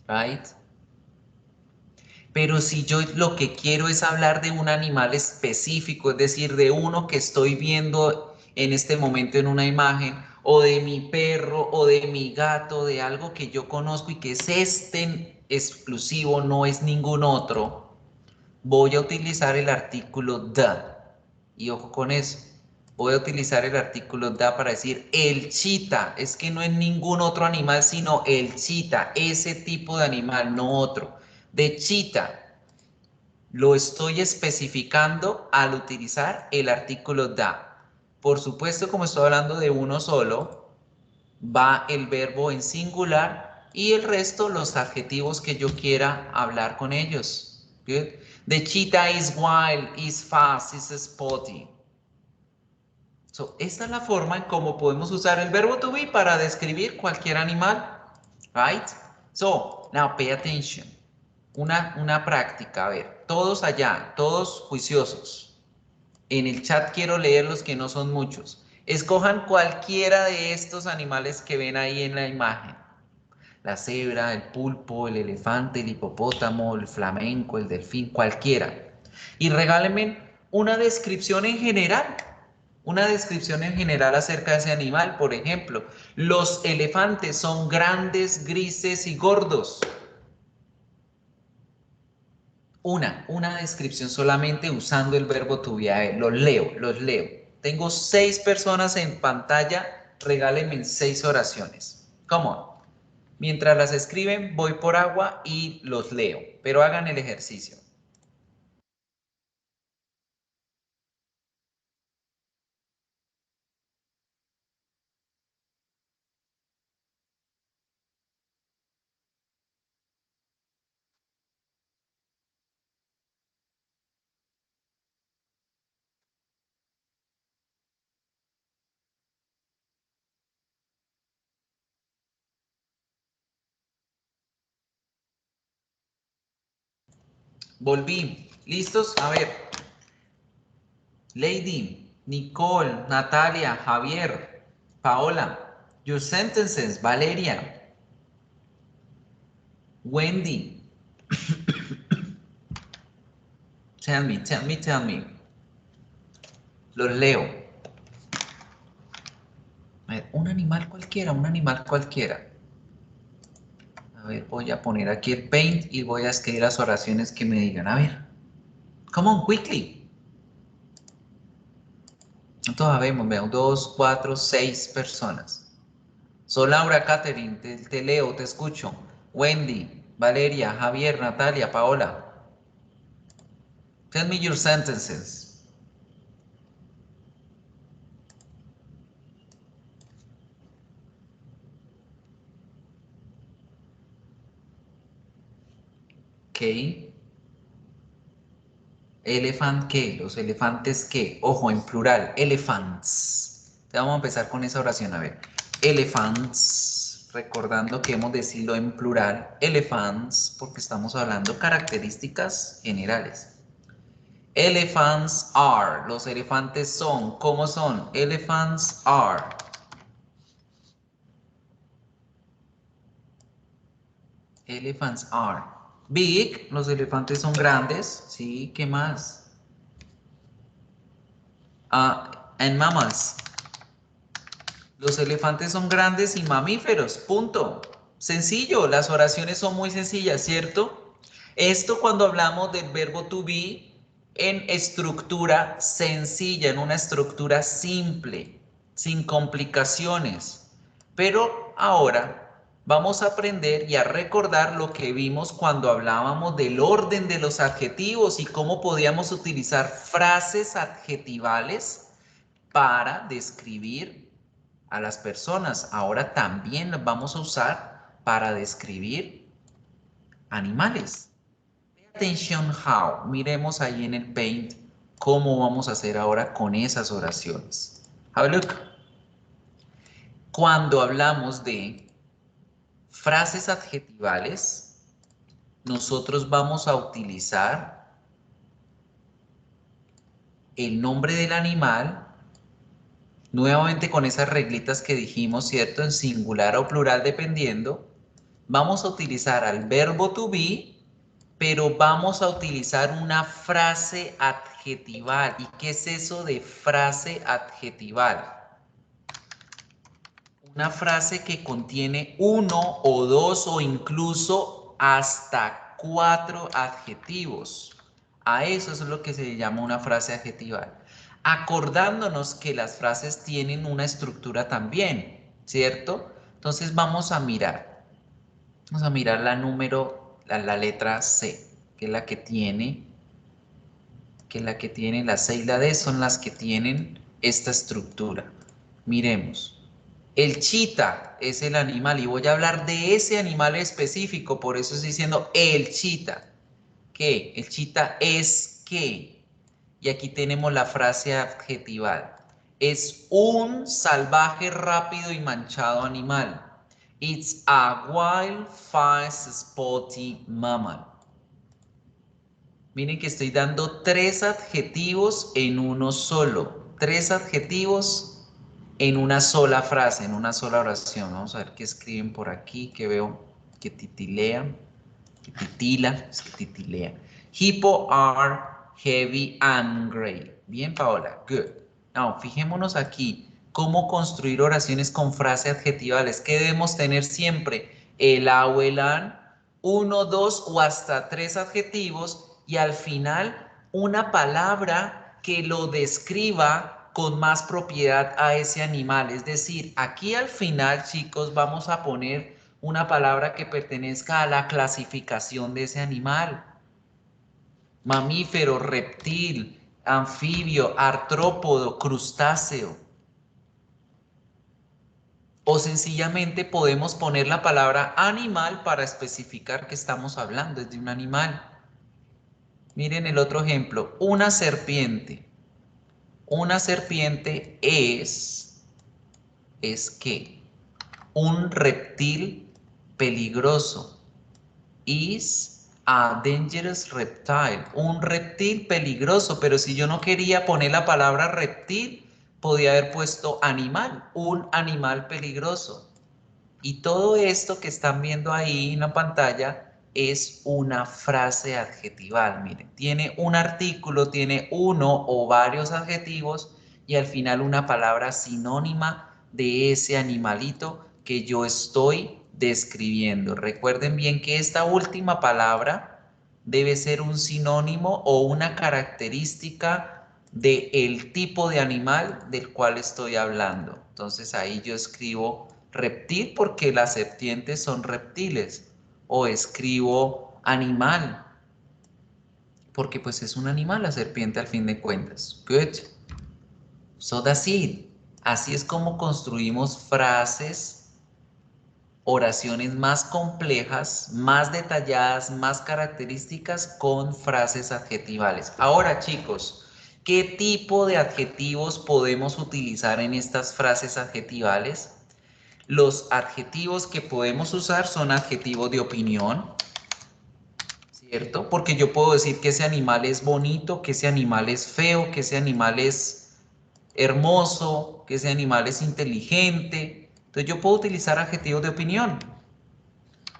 right? Pero si yo lo que quiero es hablar de un animal específico, es decir, de uno que estoy viendo en este momento en una imagen, o de mi perro, o de mi gato, de algo que yo conozco y que es este exclusivo, no es ningún otro, voy a utilizar el artículo the. Y ojo con eso. Voy a utilizar el artículo the para decir el chita. Es que no es ningún otro animal, sino el chita. Ese tipo de animal, no otro. De chita. Lo estoy especificando al utilizar el artículo the. Por supuesto, como estoy hablando de uno solo, va el verbo en singular y el resto los adjetivos que yo quiera hablar con ellos. Good. The cheetah is wild, is fast, is spotty. So, esta es la forma en cómo podemos usar el verbo to be para describir cualquier animal. Right? So, now pay attention. Una práctica. A ver, todos allá, todos juiciosos. En el chat quiero leer los que no son muchos. Escojan cualquiera de estos animales que ven ahí en la imagen. La cebra, el pulpo, el elefante, el hipopótamo, el flamenco, el delfín, cualquiera. Y regálenme una descripción en general. Una descripción en general acerca de ese animal. Por ejemplo, los elefantes son grandes, grises y gordos. Una descripción solamente usando el verbo to be. A ver, los leo. Tengo 6 personas en pantalla. Regálenme 6 oraciones. Come on. Mientras las escriben, voy por agua y los leo, pero hagan el ejercicio. Volví. ¿Listos? A ver. Lady, Nicole, Natalia, Javier, Paola. Your sentences. Valeria. Wendy. Tell me. Los leo. A ver, un animal cualquiera. A ver, voy a poner aquí el paint y voy a escribir las oraciones que me digan. A ver. Come on, quickly. Entonces sabemos, vean, 2, 4, 6 personas. Soy Laura, Catherine, te leo, te escucho. Wendy, Valeria, Javier, Natalia, Paola. Tell me your sentences. ¿Qué? Elephant, ¿qué? Los elefantes, ¿qué? Ojo, en plural, elephants. Entonces vamos a empezar con esa oración, a ver. Elephants, recordando que hemos decidido en plural, elephants, porque estamos hablando características generales. Elephants are, los elefantes son, ¿cómo son? Elephants are. Elephants are. Big, los elefantes son grandes, ¿sí? ¿Qué más? And mammals. Los elefantes son grandes y mamíferos, punto. Sencillo, las oraciones son muy sencillas, ¿cierto? Esto cuando hablamos del verbo to be en estructura sencilla, en una estructura simple, sin complicaciones. Pero ahora vamos a aprender y a recordar lo que vimos cuando hablábamos del orden de los adjetivos y cómo podíamos utilizar frases adjetivales para describir a las personas. Ahora también las vamos a usar para describir animales. Pay attention how. Miremos ahí en el Paint cómo vamos a hacer ahora con esas oraciones. Have a look. Cuando hablamos de frases adjetivales, nosotros vamos a utilizar el nombre del animal, nuevamente con esas reglitas que dijimos, ¿cierto? En singular o plural dependiendo. Vamos a utilizar al verbo to be, pero vamos a utilizar una frase adjetival. ¿Y qué es eso de frase adjetival? Una frase que contiene uno o dos o incluso hasta 4 adjetivos. A eso es lo que se llama una frase adjetival. Acordándonos que las frases tienen una estructura también, ¿cierto? Entonces vamos a mirar. Vamos a mirar la letra C, que es la que tiene, la C y la D son las que tienen esta estructura. Miremos. El chita es el animal y voy a hablar de ese animal específico, por eso estoy diciendo el chita. ¿Qué? El chita es ¿qué? Y aquí tenemos la frase adjetival. Es un salvaje, rápido y manchado animal. It's a wild, fast, spotty mammal. Miren que estoy dando 3 adjetivos en uno solo. 3 adjetivos en una sola frase, en una sola oración. Vamos a ver qué escriben por aquí, que veo que titilean, que titila, es que titilea. Hippo are heavy and gray. Bien, Paola, good. Now, fijémonos aquí, cómo construir oraciones con frases adjetivales. ¿Qué debemos tener siempre? El a o el an, 1, 2 o hasta 3 adjetivos y al final una palabra que lo describa con más propiedad a ese animal. Es decir, aquí al final, chicos, vamos a poner una palabra que pertenezca a la clasificación de ese animal. Mamífero, reptil, anfibio, artrópodo, crustáceo. O sencillamente podemos poner la palabra animal para especificar que estamos hablando es de un animal. Miren el otro ejemplo, una serpiente. Una serpiente es ¿qué? Un reptil peligroso. Is a dangerous reptile. Un reptil peligroso, pero si yo no quería poner la palabra reptil, podía haber puesto animal, un animal peligroso. Y todo esto que están viendo ahí en la pantalla es una frase adjetival. Miren, tiene un artículo, tiene uno o varios adjetivos y al final una palabra sinónima de ese animalito que yo estoy describiendo. Recuerden bien que esta última palabra debe ser un sinónimo o una característica del tipo de animal del cual estoy hablando. Entonces ahí yo escribo reptil porque las serpientes son reptiles. O escribo animal, porque pues es un animal la serpiente al fin de cuentas. Good. So that's it. Así es como construimos frases oraciones más complejas, más detalladas, más características con frases adjetivales. Ahora, chicos, ¿qué tipo de adjetivos podemos utilizar en estas frases adjetivales? Los adjetivos que podemos usar son adjetivos de opinión, ¿cierto? Porque yo puedo decir que ese animal es bonito, que ese animal es feo, que ese animal es hermoso, que ese animal es inteligente. Entonces yo puedo utilizar adjetivos de opinión.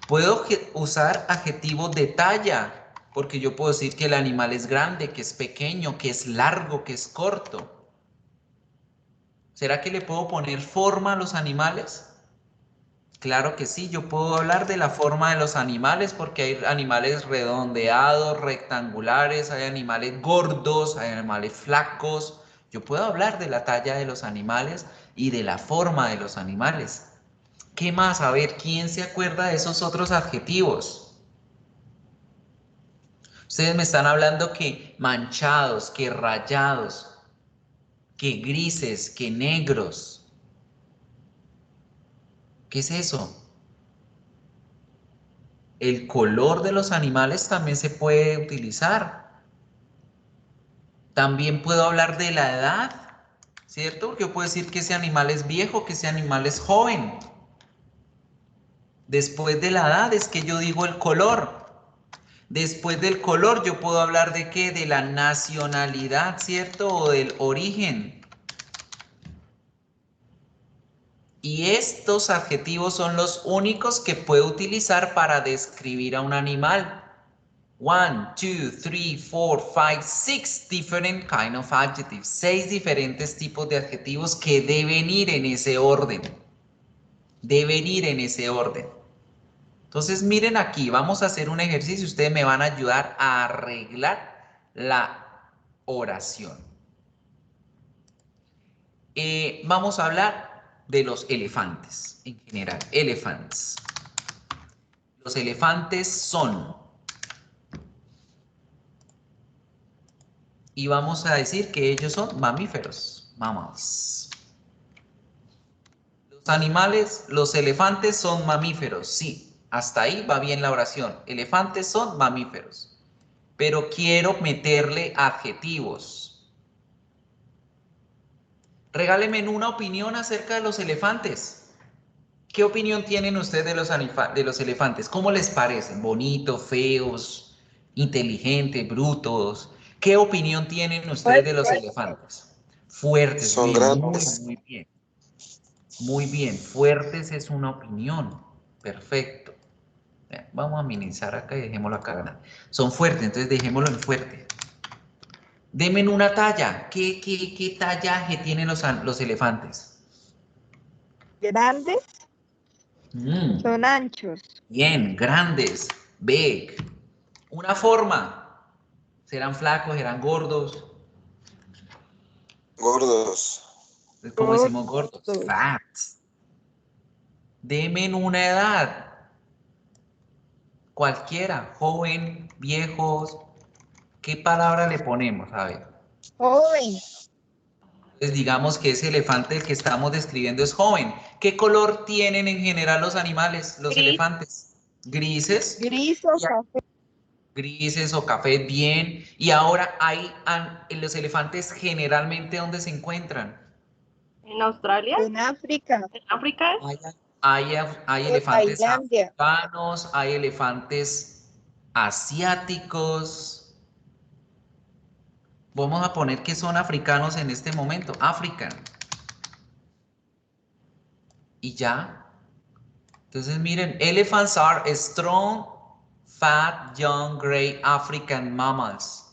Puedo usar adjetivos de talla, porque yo puedo decir que el animal es grande, que es pequeño, que es largo, que es corto. ¿Será que le puedo poner forma a los animales? Claro que sí, yo puedo hablar de la forma de los animales porque hay animales redondeados, rectangulares, hay animales gordos, hay animales flacos. Yo puedo hablar de la talla de los animales y de la forma de los animales. ¿Qué más? A ver, ¿quién se acuerda de esos otros adjetivos? Ustedes me están hablando que manchados, que rayados, que grises, que negros. ¿Qué es eso? El color de los animales también se puede utilizar. También puedo hablar de la edad, ¿cierto? Porque yo puedo decir que ese animal es viejo, que ese animal es joven. Después de la edad es que yo digo el color. Después del color yo puedo hablar de qué, de la nacionalidad, ¿cierto? O del origen. Y estos adjetivos son los únicos que puedo utilizar para describir a un animal. 1, 2, 3, 4, 5, 6 different kind of adjectives. 6 diferentes tipos de adjetivos que deben ir en ese orden. Deben ir en ese orden. Entonces miren aquí, vamos a hacer un ejercicio. Ustedes me van a ayudar a arreglar la oración. Vamos a hablar de los elefantes en general. Elephants. Los elefantes son... Y vamos a decir que ellos son mamíferos. Mammals. Los animales, los elefantes son mamíferos. Sí, hasta ahí va bien la oración. Elefantes son mamíferos. Pero quiero meterle adjetivos. Regálenme una opinión acerca de los elefantes. ¿Qué opinión tienen ustedes de los elefantes? ¿Cómo les parecen? ¿Bonitos, feos, inteligentes, brutos? ¿Qué opinión tienen ustedes de los elefantes? Fuertes, Son bien, grandes. muy bien. Muy bien, fuertes es una opinión. Perfecto. Vamos a minimizar acá y dejémoslo acá ganar. Son fuertes, entonces dejémoslo en fuerte. Denme una talla. ¿Qué tallaje tienen los elefantes? Grandes, Mm, son anchos. bien, grandes. Big. Una forma. ¿Serán flacos? ¿Serán gordos? Gordos. ¿Cómo decimos gordos? Gordos. Fat. Denme una edad. Cualquiera. Joven, viejos. ¿Qué palabra le ponemos? A ver. Joven, Entonces digamos que ese elefante que estamos describiendo es joven. ¿Qué color tienen en general los animales, los gris, elefantes? Grises. gris o café. Grises o café, bien. Y ahora los elefantes generalmente ¿dónde se encuentran? ¿En Australia? En África, ¿En África? Hay o elefantes Tailandia. africanos, hay elefantes asiáticos. Vamos a poner que son africanos en este momento, African. Y ya. Entonces miren, elephants are strong, fat, young, gray African mammals.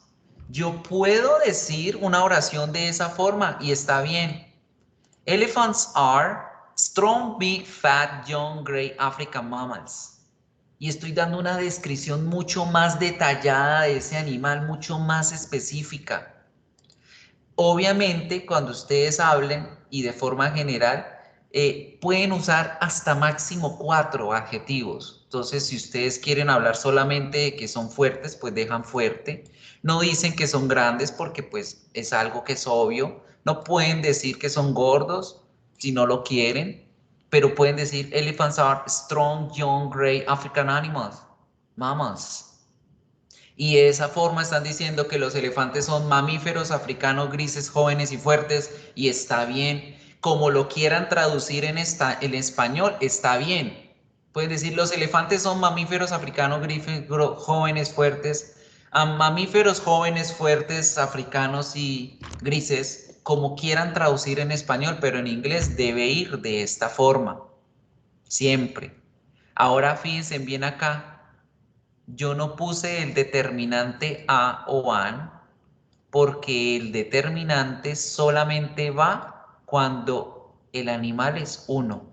Yo puedo decir una oración de esa forma y está bien. Elephants are strong, big, fat, young, gray African mammals. Y estoy dando una descripción mucho más detallada de ese animal, mucho más específica. Obviamente, cuando ustedes hablen y de forma general, pueden usar hasta máximo 4 adjetivos. Entonces, si ustedes quieren hablar solamente de que son fuertes, pues dejan fuerte. No dicen que son grandes porque pues es algo que es obvio. No pueden decir que son gordos si no lo quieren. pero pueden decir elephants are strong, young, gray African animals, mammals. Y de esa forma están diciendo que los elefantes son mamíferos africanos grises, jóvenes y fuertes, y está bien. Como lo quieran traducir en español, está bien. Pueden decir los elefantes son mamíferos africanos grises, jóvenes, fuertes, mamíferos jóvenes, fuertes, africanos y grises, como quieran traducir en español, pero en inglés debe ir de esta forma, siempre. Ahora fíjense bien acá. Yo no puse el determinante a o an porque el determinante solamente va cuando el animal es uno.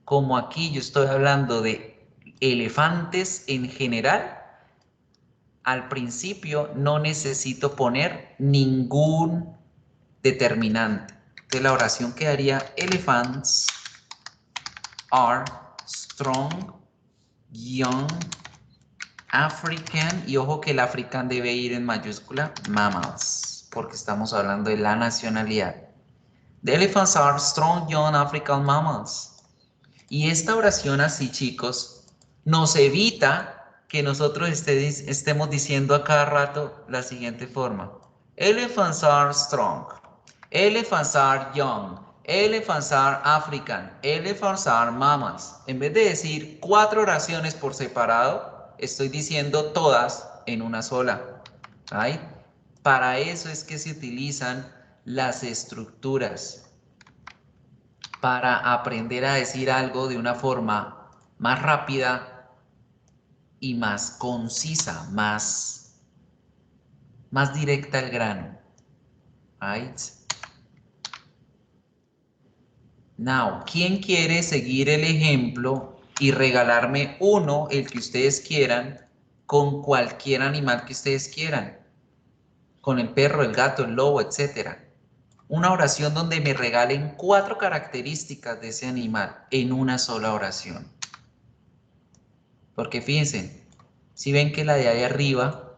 Como aquí yo estoy hablando de elefantes en general, al principio no necesito poner ningún determinante. Entonces la oración quedaría elephants are strong, young, African, y ojo que el African debe ir en mayúscula, mammals, porque estamos hablando de la nacionalidad. The elephants are strong, young, African mammals. Y esta oración así, chicos, nos evita que nosotros estemos diciendo a cada rato la siguiente forma. Elephants are strong, elephants are young, elephants are African, elephants are mammals. En vez de decir 4 oraciones por separado, estoy diciendo todas en una sola. ¿Right? Para eso es que se utilizan las estructuras. Para aprender a decir algo de una forma más rápida y más concisa, más directa al grano. Right? Now, ¿quién quiere seguir el ejemplo y regalarme uno, el que ustedes quieran, con cualquier animal que ustedes quieran? Con el perro, el gato, el lobo, etc. Una oración donde me regalen 4 características de ese animal en una sola oración. Porque fíjense, si ven que la de ahí arriba,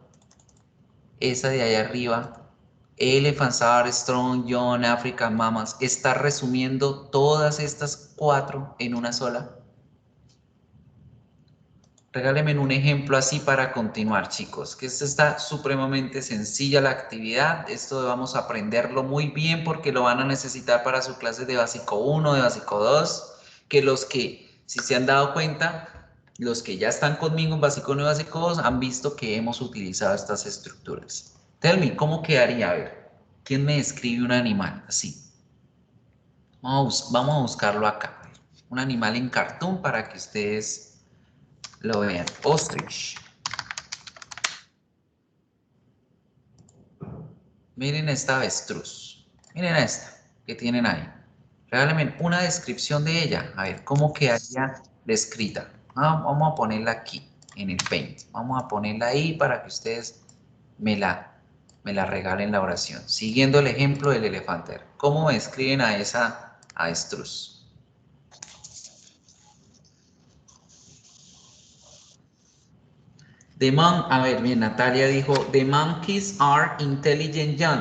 esa de ahí arriba, elephants are strong, young, African mammals, está resumiendo todas estas 4 en una sola. Regálenme un ejemplo así para continuar, chicos, que esto está supremamente sencilla la actividad. Esto vamos a aprenderlo muy bien porque lo van a necesitar para sus clases de básico 1, de básico 2, que los que, si se han dado cuenta, los que ya están conmigo en básico 1 y básico 2 han visto que hemos utilizado estas estructuras. Tell me, ¿cómo quedaría? A ver, ¿quién me describe un animal así? Vamos a buscarlo acá. Un animal en cartoon para que ustedes lo vean. Ostrich. Miren esta avestruz. Miren esta que tienen ahí. Regálenme una descripción de ella. A ver, ¿cómo quedaría descrita? Vamos a ponerla aquí, en el Paint. Vamos a ponerla ahí para que ustedes me la regalen la oración. Siguiendo el ejemplo del elefante. ¿Cómo me describen a esa avestruz? A ver, bien, Natalia dijo, the monkeys are intelligent young.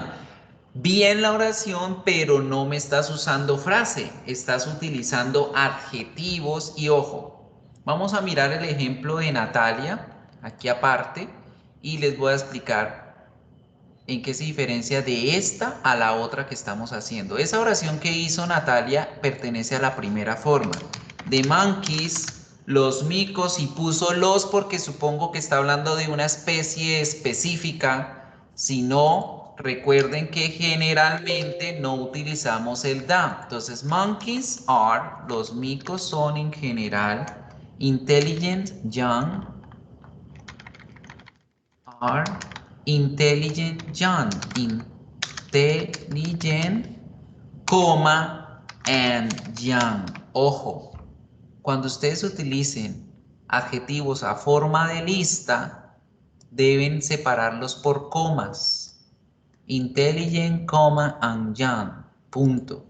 Bien la oración, pero no me estás usando frase, estás utilizando adjetivos y ojo. Vamos a mirar el ejemplo de Natalia, aquí aparte, y les voy a explicar en qué se diferencia de esta a la otra que estamos haciendo. Esa oración que hizo Natalia pertenece a la primera forma. The monkeys, los micos, y puso los porque supongo que está hablando de una especie específica. Si no, recuerden que generalmente no utilizamos el da. Entonces, monkeys are, los micos son en general, intelligent young, are intelligent young, intelligent, coma, and young. Ojo. Cuando ustedes utilicen adjetivos a forma de lista, deben separarlos por comas. Intelligent, coma, and young. Punto.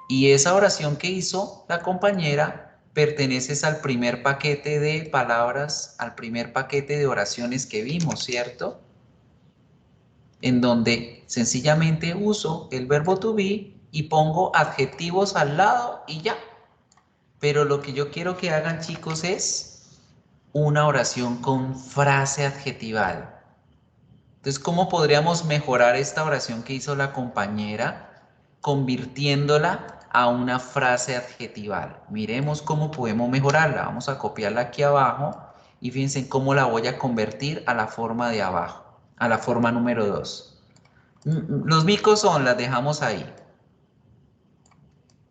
Y esa oración que hizo la compañera pertenece al primer paquete de palabras, al primer paquete de oraciones que vimos, ¿cierto? En donde sencillamente uso el verbo to be y pongo adjetivos al lado y ya. Pero lo que yo quiero que hagan, chicos, es una oración con frase adjetival. Entonces, ¿cómo podríamos mejorar esta oración que hizo la compañera? Convirtiéndola a una frase adjetival. Miremos cómo podemos mejorarla. Vamos a copiarla aquí abajo y fíjense en cómo la voy a convertir a la forma de abajo, a la forma número 2. Los micos son, las dejamos ahí.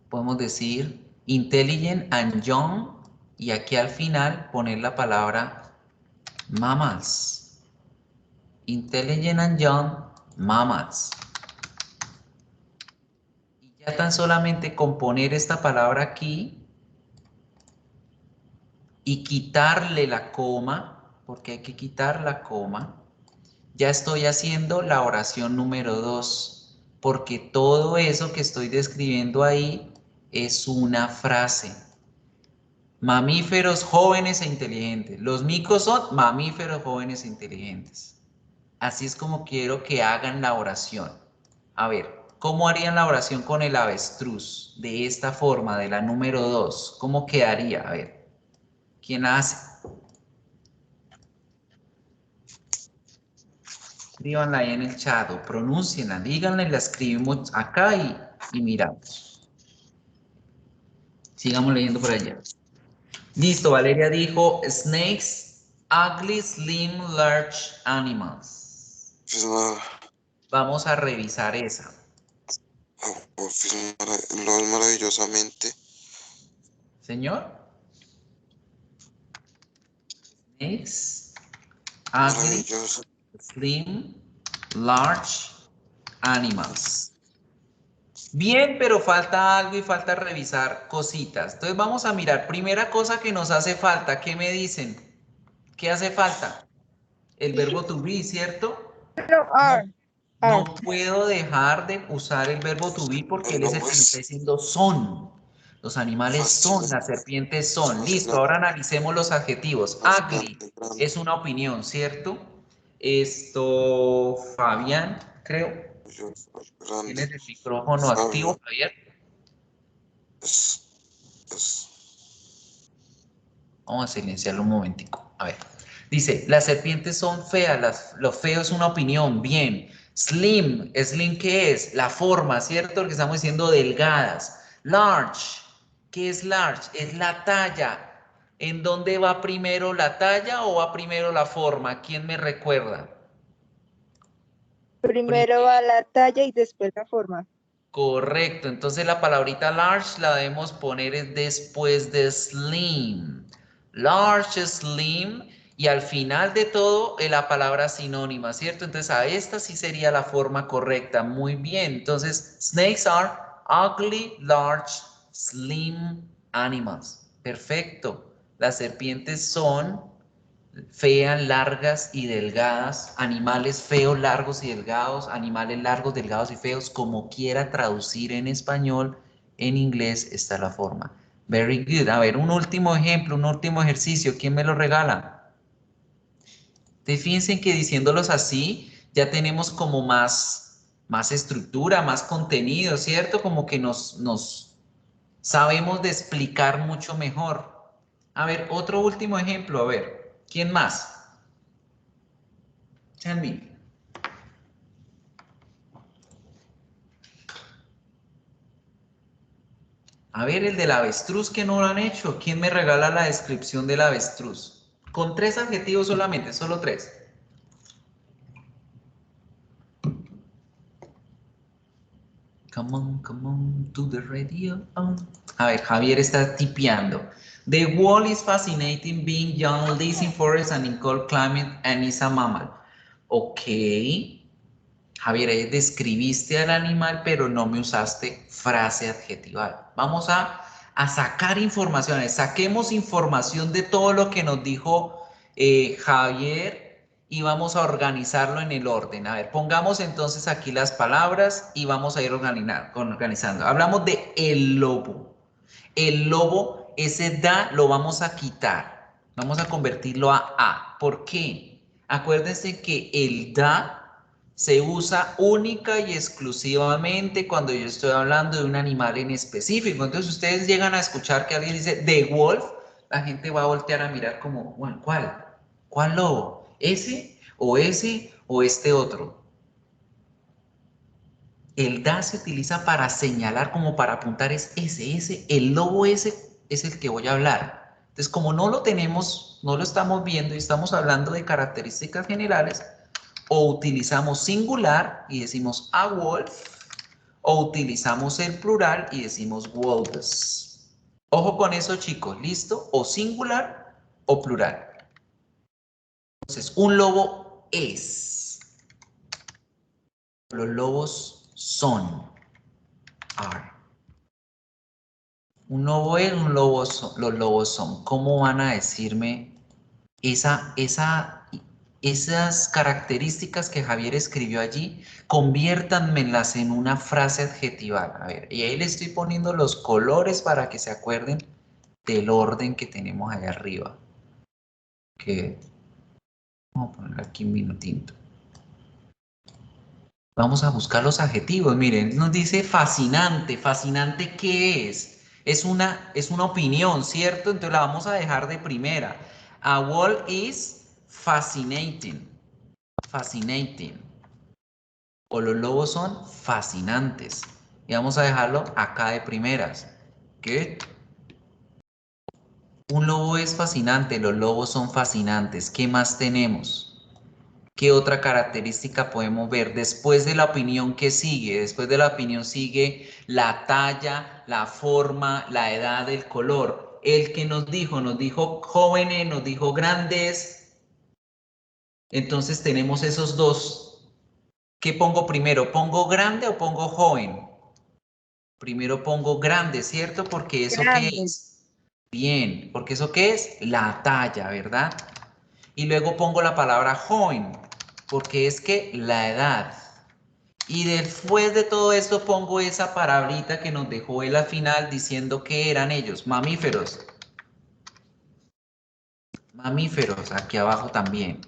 Podemos decir intelligent and young y aquí al final poner la palabra mammals. Intelligent and young mammals. Y ya tan solamente con poner esta palabra aquí y quitarle la coma, porque hay que quitar la coma, ya estoy haciendo la oración número 2, porque todo eso que estoy describiendo ahí es una frase. Mamíferos jóvenes e inteligentes. Los micos son mamíferos jóvenes e inteligentes. Así es como quiero que hagan la oración. A ver, ¿cómo harían la oración con el avestruz? De esta forma, de la número 2. ¿Cómo quedaría? A ver, ¿quién la hace? Escríbanla ahí en el chat o pronúncienla, díganla y la escribimos acá y miramos. Sigamos leyendo por allá. Listo, Valeria dijo, snakes, ugly, slim, large animals. Vamos a revisar esa. Lo es maravillosamente. Señor. Snakes, ugly, Maravilloso. slim, large animals. Bien, pero falta algo y falta revisar cositas. Entonces vamos a mirar. Primera cosa que nos hace falta. ¿Qué me dicen? ¿Qué hace falta? El verbo to be, ¿cierto? Pero are. No puedo dejar de usar el verbo to be porque él es el que me está diciendo son. Los animales son, las serpientes son. Listo, ahora analicemos los adjetivos. Ugly es una opinión, ¿cierto? Esto, Fabián, creo. ¿Tienes el micrófono activo, Javier? Vamos a silenciarlo un momentico. A ver. Dice, las serpientes son feas, lo feo es una opinión, bien. Slim, ¿slim qué es? La forma, ¿cierto? Lo que estamos diciendo, delgadas. Large, ¿qué es large? Es la talla. ¿En dónde va primero la talla o va primero la forma? ¿Quién me recuerda? Primero va la talla y después la forma. Correcto, entonces la palabrita large la debemos poner después de slim. Large, slim, y al final de todo la palabra sinónima, ¿cierto? Entonces a esta sí sería la forma correcta. Muy bien, entonces snakes are ugly, large, slim animals. Perfecto. Las serpientes son feas, largas y delgadas, animales feos, largos y delgados, animales largos, delgados y feos, como quiera traducir en español, en inglés está la forma. Very good. A ver, un último ejemplo, un último ejercicio. ¿Quién me lo regala? Fíjense que diciéndolos así, ya tenemos como más estructura, más contenido, ¿cierto? Como que nos sabemos de explicar mucho mejor. A ver, otro último ejemplo, a ver. ¿Quién más? Tell me. A ver, el del avestruz que no lo han hecho. ¿Quién me regala la descripción del avestruz? Con 3 adjetivos solamente, solo 3. Come on, to the radio. A ver, Javier está tipeando. The wall is fascinating, being young, lives in forest and in cold climate, and is a mammal. Ok. Javier, ahí describiste al animal, pero no me usaste frase adjetival. Vamos a sacar información. Saquemos información de todo lo que nos dijo Javier y vamos a organizarlo en el orden. A ver, pongamos entonces aquí las palabras y vamos a ir organizando. Hablamos de el lobo. El lobo, ese da lo vamos a quitar. Vamos a convertirlo a. ¿Por qué? Acuérdense que el da se usa única y exclusivamente cuando yo estoy hablando de un animal en específico. Entonces, ustedes llegan a escuchar que alguien dice the wolf, la gente va a voltear a mirar como, bueno, ¿cuál? ¿Cuál lobo? ¿Ese o este otro? El da se utiliza para señalar, como para apuntar, es ese, el lobo ese es el que voy a hablar. Entonces, como no lo tenemos, no lo estamos viendo y estamos hablando de características generales, o utilizamos singular y decimos a wolf, o utilizamos el plural y decimos wolves. Ojo con eso, chicos, ¿listo? O singular o plural. Entonces, un lobo es. Los lobos son. Are. Un lobo es, un lobo son, los lobos son. ¿Cómo van a decirme esas características que Javier escribió allí? Conviértanmelas en una frase adjetival. A ver, y ahí le estoy poniendo los colores para que se acuerden del orden que tenemos allá arriba. Que vamos a poner aquí un minutito. Vamos a buscar los adjetivos. Miren, nos dice fascinante. ¿Fascinante qué es? Es una opinión, ¿cierto? Entonces la vamos a dejar de primera. A wolf is fascinating. Fascinating. O los lobos son fascinantes. Y vamos a dejarlo acá de primeras. Good. Un lobo es fascinante, los lobos son fascinantes. ¿Qué más tenemos? ¿Qué otra característica podemos ver? Después de la opinión, ¿qué sigue? Después de la opinión sigue la talla, la forma, la edad, el color. El que nos dijo jóvenes, nos dijo grandes. Entonces tenemos esos dos. ¿Qué pongo primero? ¿Pongo grande o pongo joven? Primero pongo grande, ¿cierto? Porque ¿eso qué es? Bien, porque ¿eso qué es? La talla, ¿verdad? Y luego pongo la palabra joven, porque es que la edad. Y después de todo esto pongo esa palabrita que nos dejó él al final diciendo que eran ellos, mamíferos. Mamíferos, aquí abajo también.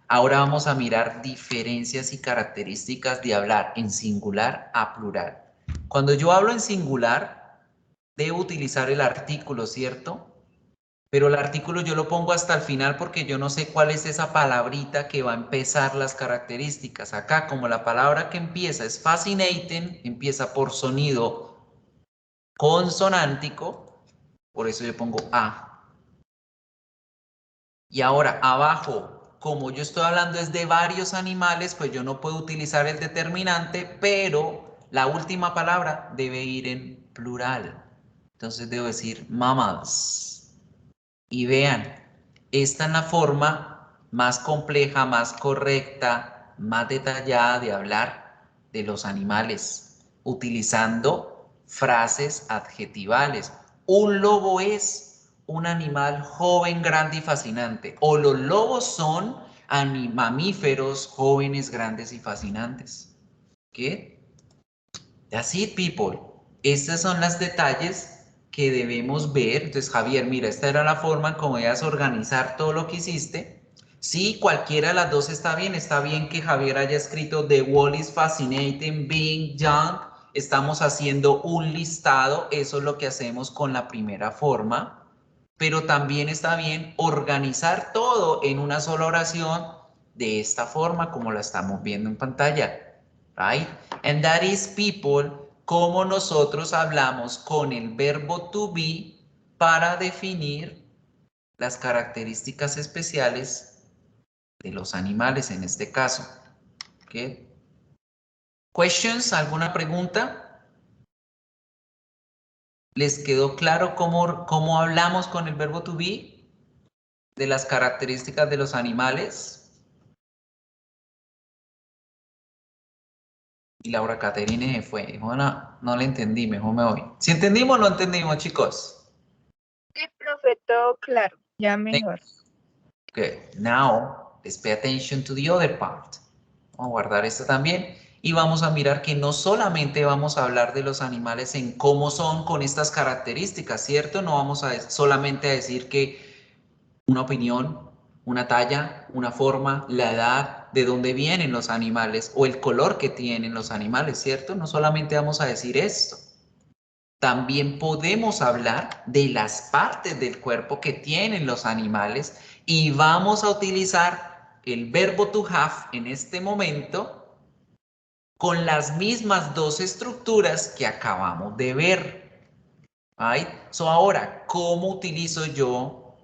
Ahora vamos a mirar diferencias y características de hablar en singular a plural. Cuando yo hablo en singular, debo utilizar el artículo, ¿cierto? Pero el artículo yo lo pongo hasta el final porque yo no sé cuál es esa palabrita que va a empezar las características. Acá, como la palabra que empieza es fascinating, empieza por sonido consonántico, por eso yo pongo A. Y ahora, abajo, como yo estoy hablando es de varios animales, pues yo no puedo utilizar el determinante, pero la última palabra debe ir en plural. Entonces debo decir mammals. Y vean, esta es la forma más compleja, más correcta, más detallada de hablar de los animales, utilizando frases adjetivales. Un lobo es un animal joven, grande y fascinante. O los lobos son mamíferos jóvenes, grandes y fascinantes. ¿Qué? That's it, people. Estos son los detalles que debemos ver. Entonces, Javier, mira, esta era la forma en cómo debías organizar todo lo que hiciste. Sí, cualquiera de las dos está bien. Está bien que Javier haya escrito The Wall is Fascinating, Being Young. Estamos haciendo un listado. Eso es lo que hacemos con la primera forma. Pero también está bien organizar todo en una sola oración de esta forma como la estamos viendo en pantalla. Right? And that is, people, cómo nosotros hablamos con el verbo to be para definir las características especiales de los animales en este caso. ¿Okay? Questions, ¿alguna pregunta? ¿Les quedó claro cómo hablamos con el verbo to be de las características de los animales? Y Laura Caterine se fue. Dijo, no le entendí, mejor me voy. ¿Sí entendimos o no entendimos, chicos? Sí, profe, todo claro, ya mejor. Good. Now, let's pay attention to the other part. Vamos a guardar esto también. Y vamos a mirar que no solamente vamos a hablar de los animales en cómo son con estas características, ¿cierto? No vamos a solamente a decir que una opinión, una talla, una forma, la edad, de dónde vienen los animales o el color que tienen los animales, ¿cierto? No solamente vamos a decir esto. También podemos hablar de las partes del cuerpo que tienen los animales y vamos a utilizar el verbo to have en este momento con las mismas dos estructuras que acabamos de ver. Right? So ahora, ¿cómo utilizo yo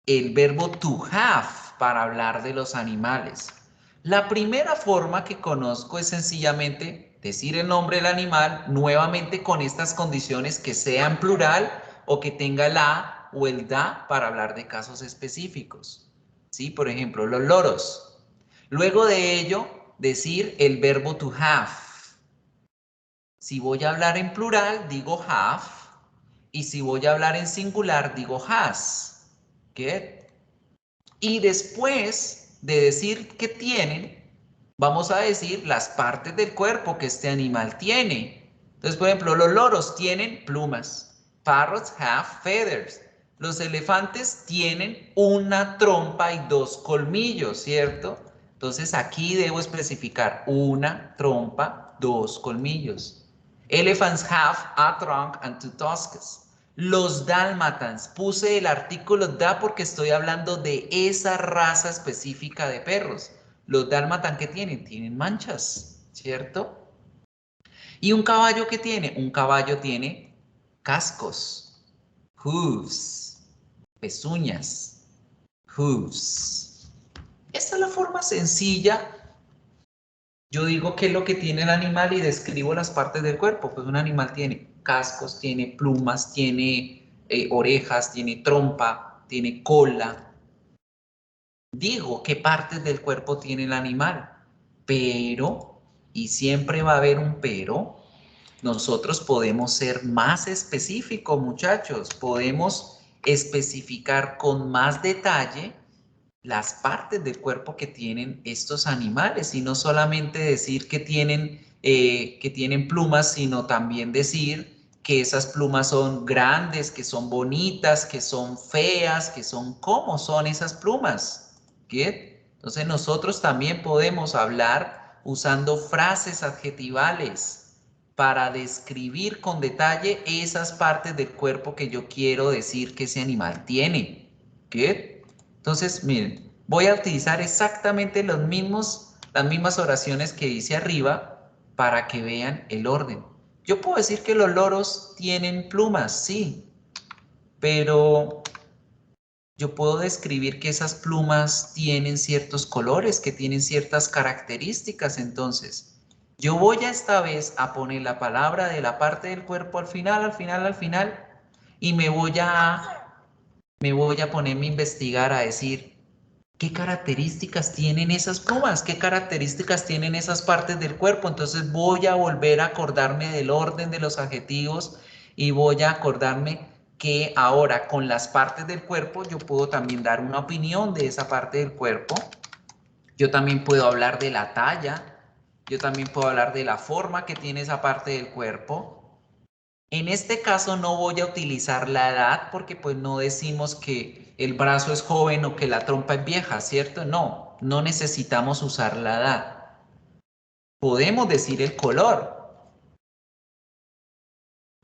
el verbo to have para hablar de los animales? La primera forma que conozco es sencillamente decir el nombre del animal nuevamente con estas condiciones que sea en plural o que tenga el a o el da para hablar de casos específicos. ¿Sí? Por ejemplo, los loros. Luego de ello, decir el verbo to have. Si voy a hablar en plural, digo have. Y si voy a hablar en singular, digo has. ¿Qué? Y después de decir que tienen, vamos a decir las partes del cuerpo que este animal tiene. Entonces, por ejemplo, los loros tienen plumas. Parrots have feathers. Los elefantes tienen una trompa y dos colmillos, ¿cierto? Entonces, aquí debo especificar una trompa, dos colmillos. Elephants have a trunk and two tusks. Los dálmatas, puse el artículo da porque estoy hablando de esa raza específica de perros. Los dálmatas, ¿qué tienen? Tienen manchas, ¿cierto? ¿Y un caballo qué tiene? Un caballo tiene cascos, hooves, pezuñas, hooves. Esta es la forma sencilla. Yo digo qué es lo que tiene el animal y describo las partes del cuerpo. Pues un animal tiene cascos, tiene plumas, tiene orejas, tiene trompa, tiene cola. Digo qué partes del cuerpo tiene el animal. Pero, y siempre va a haber un pero, nosotros podemos ser más específicos, muchachos. Podemos especificar con más detalle las partes del cuerpo que tienen estos animales y no solamente decir que tienen plumas, sino también decir que esas plumas son grandes, que son bonitas, que son feas, que son cómo son esas plumas. ¿Qué? Entonces nosotros también podemos hablar usando frases adjetivales para describir con detalle esas partes del cuerpo que yo quiero decir que ese animal tiene. ¿Qué? Entonces, miren, voy a utilizar exactamente las mismas oraciones que dice arriba para que vean el orden. Yo puedo decir que los loros tienen plumas, sí, pero yo puedo describir que esas plumas tienen ciertos colores, que tienen ciertas características. Entonces, yo voy a esta vez a poner la palabra de la parte del cuerpo al final, y me voy a ponerme a investigar, a decir qué características tienen esas plumas, qué características tienen esas partes del cuerpo. Entonces voy a volver a acordarme del orden de los adjetivos y voy a acordarme que ahora con las partes del cuerpo yo puedo también dar una opinión de esa parte del cuerpo. Yo también puedo hablar de la talla, yo también puedo hablar de la forma que tiene esa parte del cuerpo. En este caso no voy a utilizar la edad porque pues no decimos que el brazo es joven o que la trompa es vieja, ¿cierto? No, no necesitamos usar la edad. Podemos decir el color.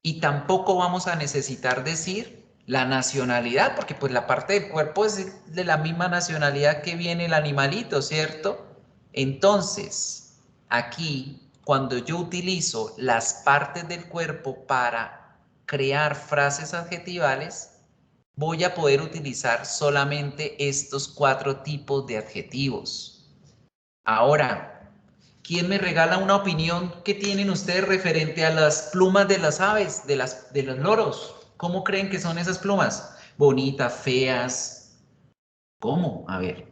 Y tampoco vamos a necesitar decir la nacionalidad porque pues la parte del cuerpo es de la misma nacionalidad que viene el animalito, ¿cierto? Entonces, aquí cuando yo utilizo las partes del cuerpo para crear frases adjetivales, voy a poder utilizar solamente estos 4 tipos de adjetivos. Ahora, ¿quién me regala una opinión que tienen ustedes referente a las plumas de las aves, de los loros? ¿Cómo creen que son esas plumas? ¿Bonitas, feas? ¿Cómo? A ver.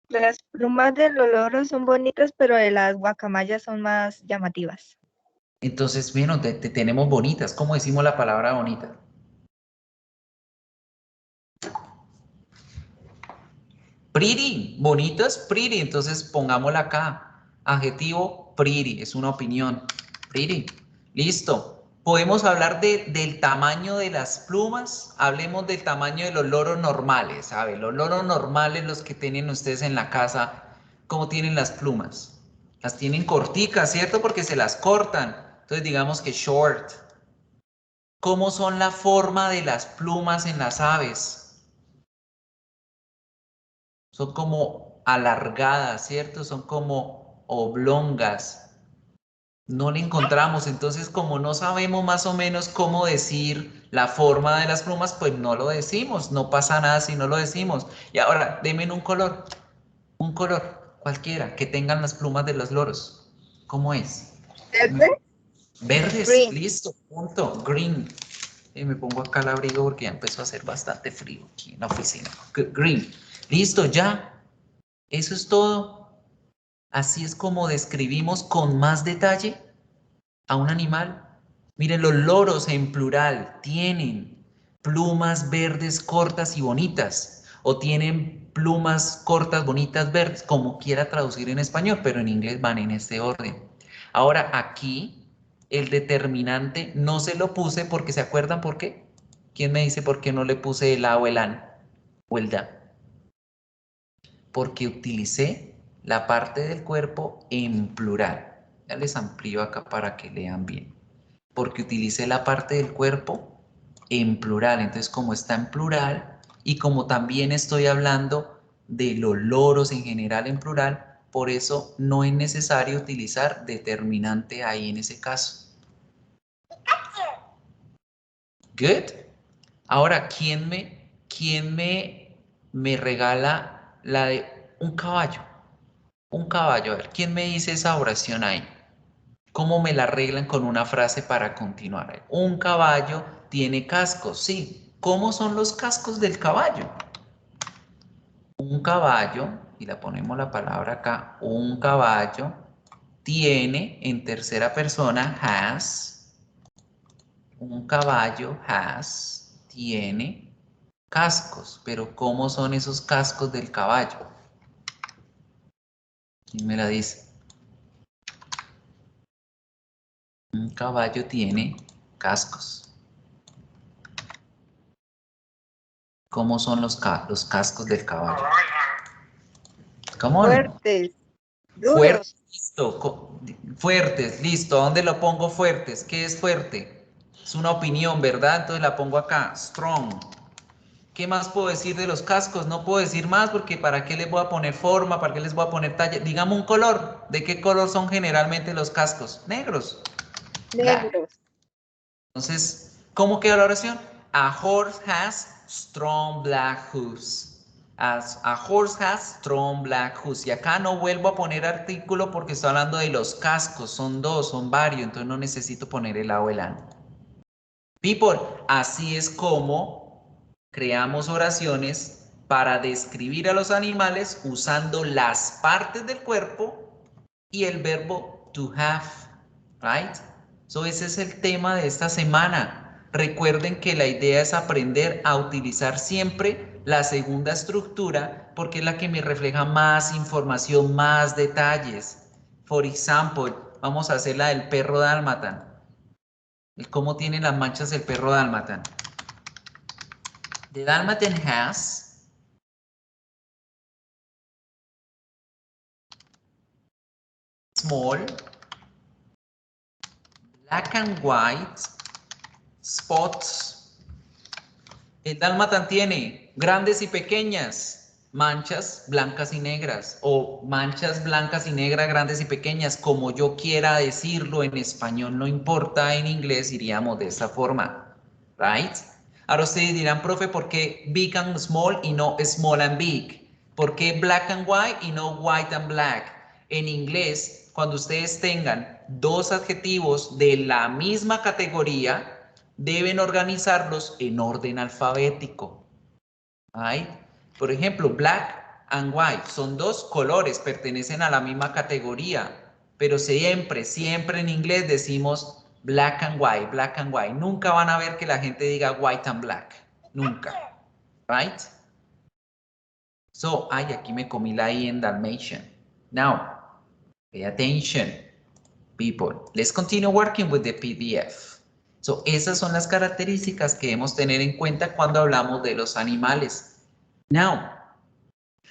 Las plumas de los loros son bonitas, pero de las guacamayas son más llamativas. Entonces, bueno, tenemos bonitas. ¿Cómo decimos la palabra bonita? Pretty, bonitas, pretty. Entonces, pongámosla acá. Adjetivo, pretty. Es una opinión. Pretty. Listo. Podemos hablar del tamaño de las plumas. Hablemos del tamaño de los loros normales. ¿Sabe? Los loros normales, los que tienen ustedes en la casa, ¿cómo tienen las plumas? Las tienen corticas, ¿cierto? Porque se las cortan. Entonces digamos que short. ¿Cómo son la forma de las plumas en las aves? Son como alargadas, ¿cierto? Son como oblongas. No le encontramos, entonces como no sabemos más o menos cómo decir la forma de las plumas, pues no lo decimos, no pasa nada si no lo decimos. Y ahora, denme un color cualquiera, que tengan las plumas de los loros. ¿Cómo es? ¿Verde? Verdes, Green. listo, punto, green. Y me pongo acá el abrigo porque ya empezó a hacer bastante frío aquí en la oficina. Green, listo, ya. Eso es todo. Así es como describimos con más detalle a un animal. Miren, los loros en plural tienen plumas verdes cortas y bonitas, o tienen plumas cortas, bonitas, verdes, como quiera traducir en español, pero en inglés van en este orden. Ahora aquí el determinante no se lo puse porque ¿se acuerdan por qué? ¿Quién me dice por qué no le puse el a o el an o el da? Porque utilicé la parte del cuerpo en plural. Ya les amplío acá para que lean bien. Porque utilicé la parte del cuerpo en plural. Entonces, como está en plural y como también estoy hablando de los loros en general en plural, por eso no es necesario utilizar determinante ahí en ese caso. Good. Ahora, ¿quién me regala la de un caballo? Un caballo, a ver, ¿quién me dice esa oración ahí? ¿Cómo me la arreglan con una frase para continuar? Un caballo tiene cascos, sí. ¿Cómo son los cascos del caballo? Un caballo, y la ponemos la palabra acá, un caballo tiene en tercera persona, has, un caballo tiene cascos, pero ¿cómo son esos cascos del caballo? ¿Quién me la dice? Un caballo tiene cascos. ¿Cómo son los cascos del caballo? ¿Cómo? Fuertes. Duros. Fuertes, listo. Fuertes, listo. ¿Dónde lo pongo fuertes? ¿Qué es fuerte? Es una opinión, ¿verdad? Entonces la pongo acá. Strong. ¿Qué más puedo decir de los cascos? No puedo decir más porque ¿para qué les voy a poner forma? ¿Para qué les voy a poner talla? Dígame un color. ¿De qué color son generalmente los cascos? Negros. Black. Negros. Entonces, ¿cómo queda la oración? A horse has strong black hooves. A horse has strong black hooves. Y acá no vuelvo a poner artículo porque estoy hablando de los cascos. Son dos, son varios. Entonces no necesito poner el a o el an. People, así es como creamos oraciones para describir a los animales usando las partes del cuerpo y el verbo to have, right? So ese es el tema de esta semana. Recuerden que la idea es aprender a utilizar siempre la segunda estructura porque es la que me refleja más información, más detalles. Por ejemplo, vamos a hacer la del perro dálmata. ¿Cómo tiene las manchas el perro dálmata? The Dalmatian has small black and white spots. El dálmata tiene grandes y pequeñas manchas blancas y negras o manchas blancas y negras, grandes y pequeñas, como yo quiera decirlo en español, no importa, en inglés iríamos de esa forma, right? Ahora ustedes dirán, profe, ¿por qué big and small y no small and big? ¿Por qué black and white y no white and black? En inglés, cuando ustedes tengan dos adjetivos de la misma categoría, deben organizarlos en orden alfabético. ¿Right? Por ejemplo, black and white son dos colores, pertenecen a la misma categoría, pero siempre en inglés decimos black and white, black and white. Nunca van a ver que la gente diga white and black, nunca. Right? So, ay, aquí me comí la I en Dalmatian. Now, pay attention, people. Let's continue working with the PDF. So, esas son las características que debemos tener en cuenta cuando hablamos de los animales. Now,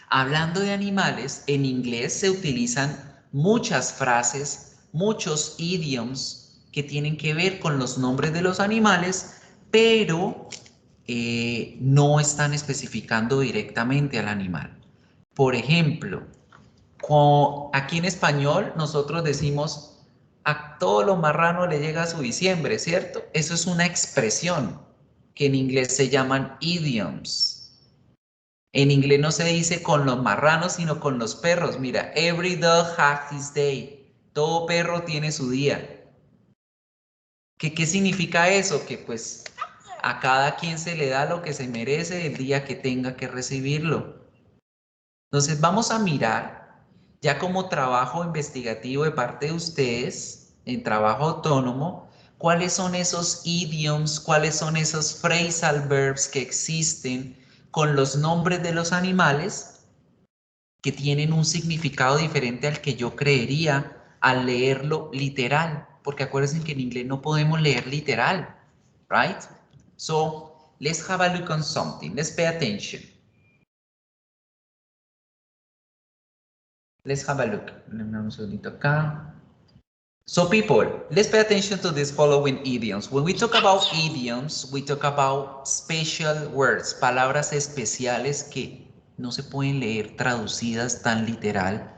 hablando de animales, en inglés se utilizan muchas frases, muchos idioms que tienen que ver con los nombres de los animales, pero no están especificando directamente al animal. Por ejemplo, aquí en español nosotros decimos a todo lo marrano le llega su diciembre, ¿cierto? Eso es una expresión que en inglés se llaman idioms. En inglés no se dice con los marranos, sino con los perros. Mira, every dog has his day. Todo perro tiene su día. ¿Qué significa eso? Que pues a cada quien se le da lo que se merece el día que tenga que recibirlo. Entonces vamos a mirar, ya como trabajo investigativo de parte de ustedes, en trabajo autónomo, cuáles son esos idioms, cuáles son esos phrasal verbs que existen con los nombres de los animales que tienen un significado diferente al que yo creería al leerlo literal, porque acuérdense que en inglés no podemos leer literal, right? So, let's have a look on something. Let's pay attention. Let's have a look. Un segundito acá. So people, let's pay attention to these following idioms. When we talk about idioms, we talk about special words, palabras especiales que no se pueden leer traducidas tan literal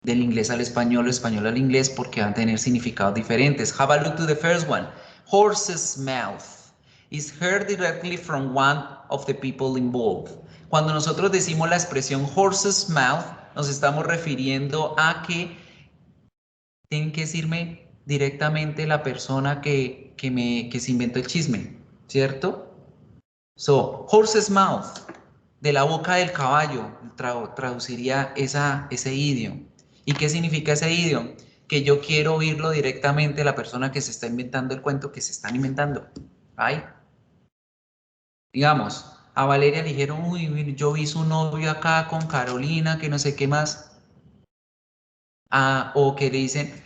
del inglés al español o español al inglés porque van a tener significados diferentes. Have a look to the first one. Horse's mouth is heard directly from one of the people involved. Cuando nosotros decimos la expresión horse's mouth, nos estamos refiriendo a que tienen que decirme directamente la persona que se inventó el chisme, ¿cierto? So, horse's mouth, de la boca del caballo, traduciría ese idioma. ¿Y qué significa ese idioma? Que yo quiero oírlo directamente de la persona que se está inventando el cuento que se están inventando. ¿Right? Digamos, a Valeria le dijeron, uy, yo vi su novio acá con Carolina, que no sé qué más. O que le dicen,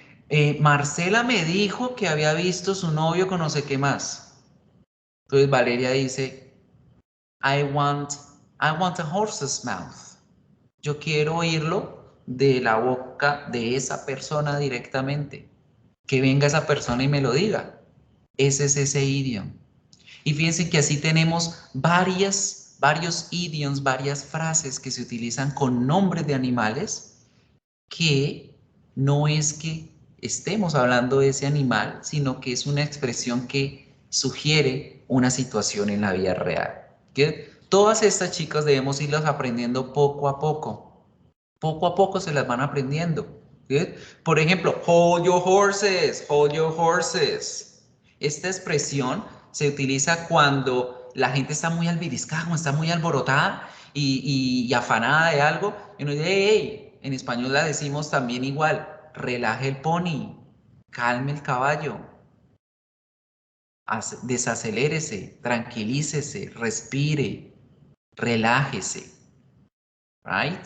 Marcela me dijo que había visto su novio con no sé qué más. Entonces Valeria dice, I want a horse's mouth. Yo quiero oírlo de la boca de esa persona directamente. Que venga esa persona y me lo diga. Ese es ese idioma. Y fíjense que así tenemos varios idioms, varias frases que se utilizan con nombres de animales que no es que estemos hablando de ese animal, sino que es una expresión que sugiere una situación en la vida real. ¿Qué? Todas estas chicas debemos irlas aprendiendo poco a poco. Poco a poco se las van aprendiendo. ¿Sí? Por ejemplo, hold your horses, hold your horses. Esta expresión se utiliza cuando la gente está muy albiriscada, está muy alborotada y afanada de algo. Y uno dice, hey, hey. En español la decimos también igual, relaje el pony, calme el caballo, desacelérese, tranquilícese, respire, relájese. Right?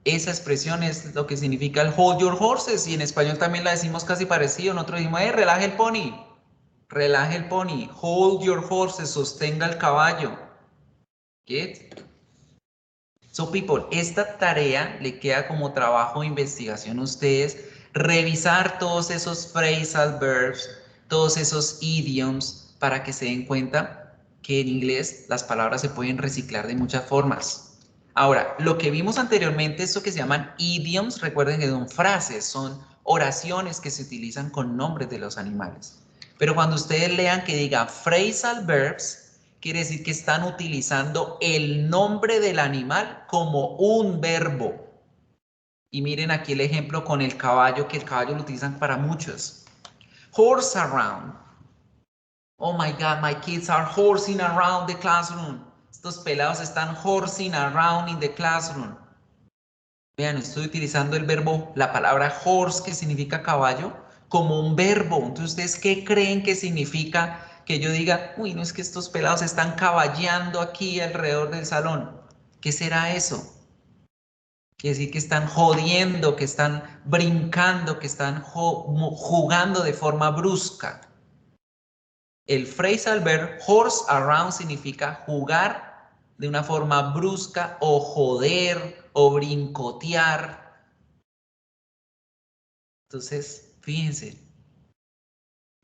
Esa expresión es lo que significa el hold your horses y en español también la decimos casi parecido. Nosotros decimos, relaje el pony, relaje el pony, hold your horses, sostenga el caballo. Get? So people, esta tarea le queda como trabajo de investigación a ustedes, revisar todos esos phrasal verbs, todos esos idioms para que se den cuenta que en inglés las palabras se pueden reciclar de muchas formas. Ahora, lo que vimos anteriormente, esto que se llaman idioms, recuerden que son frases, son oraciones que se utilizan con nombres de los animales. Pero cuando ustedes lean que diga phrasal verbs, quiere decir que están utilizando el nombre del animal como un verbo. Y miren aquí el ejemplo con el caballo, que el caballo lo utilizan para muchos. Horse around. Oh my God, my kids are horsing around the classroom. Estos pelados están horsing around in the classroom. Vean, estoy utilizando el verbo, la palabra horse, que significa caballo, como un verbo. Entonces, ¿ustedes qué creen que significa que yo diga, uy, no es que estos pelados están caballeando aquí alrededor del salón? ¿Qué será eso? Quiere decir que están jodiendo, que están brincando, que están jugando de forma brusca. El phrasal verb horse around significa jugar de una forma brusca o joder o brincotear. Entonces, fíjense,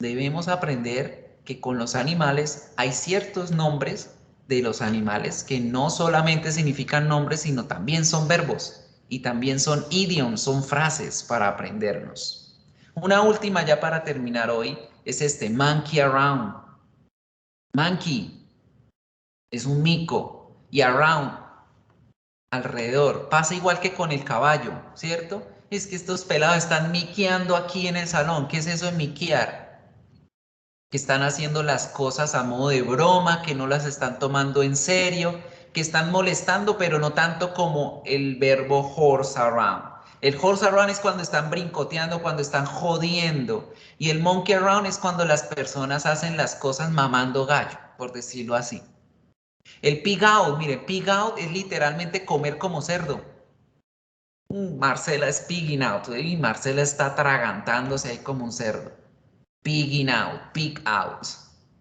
debemos aprender que con los animales hay ciertos nombres de los animales que no solamente significan nombres, sino también son verbos y también son idioms, son frases para aprendernos. Una última ya para terminar hoy es este monkey around. Monkey es un mico y around, alrededor. Pasa igual que con el caballo, ¿cierto? Es que estos pelados están miqueando aquí en el salón. ¿Qué es eso de miquear? Que están haciendo las cosas a modo de broma, que no las están tomando en serio, que están molestando, pero no tanto como el verbo horse around. El horse around es cuando están brincoteando, cuando están jodiendo. Y el monkey around es cuando las personas hacen las cosas mamando gallo, por decirlo así. El pig out, mire, pig out es literalmente comer como cerdo. Marcela es pigging out, y Marcela está atragantándose ahí como un cerdo. Pigging out, pig out.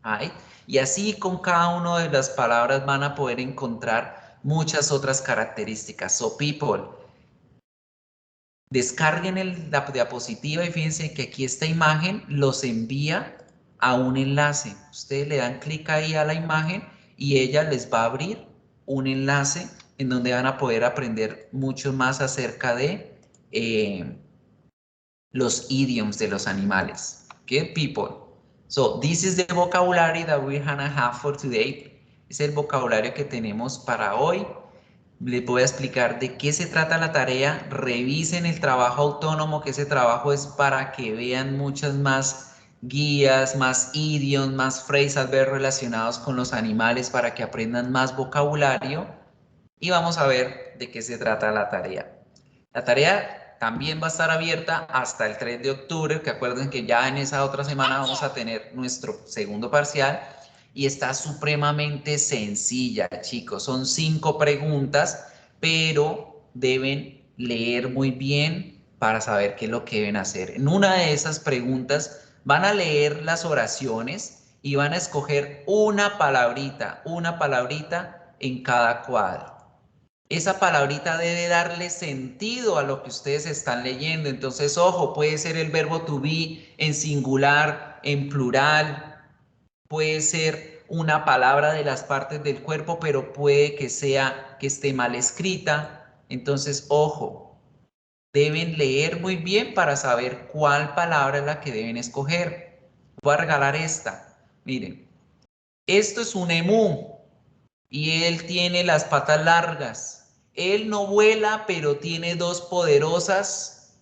¿Right? Y así con cada una de las palabras van a poder encontrar muchas otras características. So people, descarguen la diapositiva y fíjense que aquí esta imagen los envía a un enlace. Ustedes le dan clic ahí a la imagen y ella les va a abrir un enlace en donde van a poder aprender mucho más acerca de los idioms de los animales. Okay, people. So, this is the vocabulary that we're gonna have for today. Es el vocabulario que tenemos para hoy. Les voy a explicar de qué se trata la tarea. Revisen el trabajo autónomo, que ese trabajo es para que vean muchas más guías, más idioms, más phrasal verbs relacionados con los animales para que aprendan más vocabulario. Y vamos a ver de qué se trata la tarea. La tarea también va a estar abierta hasta el 3 de octubre, que acuerden que ya en esa otra semana vamos a tener nuestro segundo parcial y está supremamente sencilla, chicos. Son 5 preguntas, pero deben leer muy bien para saber qué es lo que deben hacer. En una de esas preguntas van a leer las oraciones y van a escoger una palabrita en cada cuadro. Esa palabrita debe darle sentido a lo que ustedes están leyendo. Entonces, ojo, puede ser el verbo to be en singular, en plural, puede ser una palabra de las partes del cuerpo, pero puede que esté mal escrita. Entonces, ojo, deben leer muy bien para saber cuál palabra es la que deben escoger. Voy a regalar esta. Miren, esto es un emú. Y él tiene las patas largas. Él no vuela, pero tiene 2 poderosas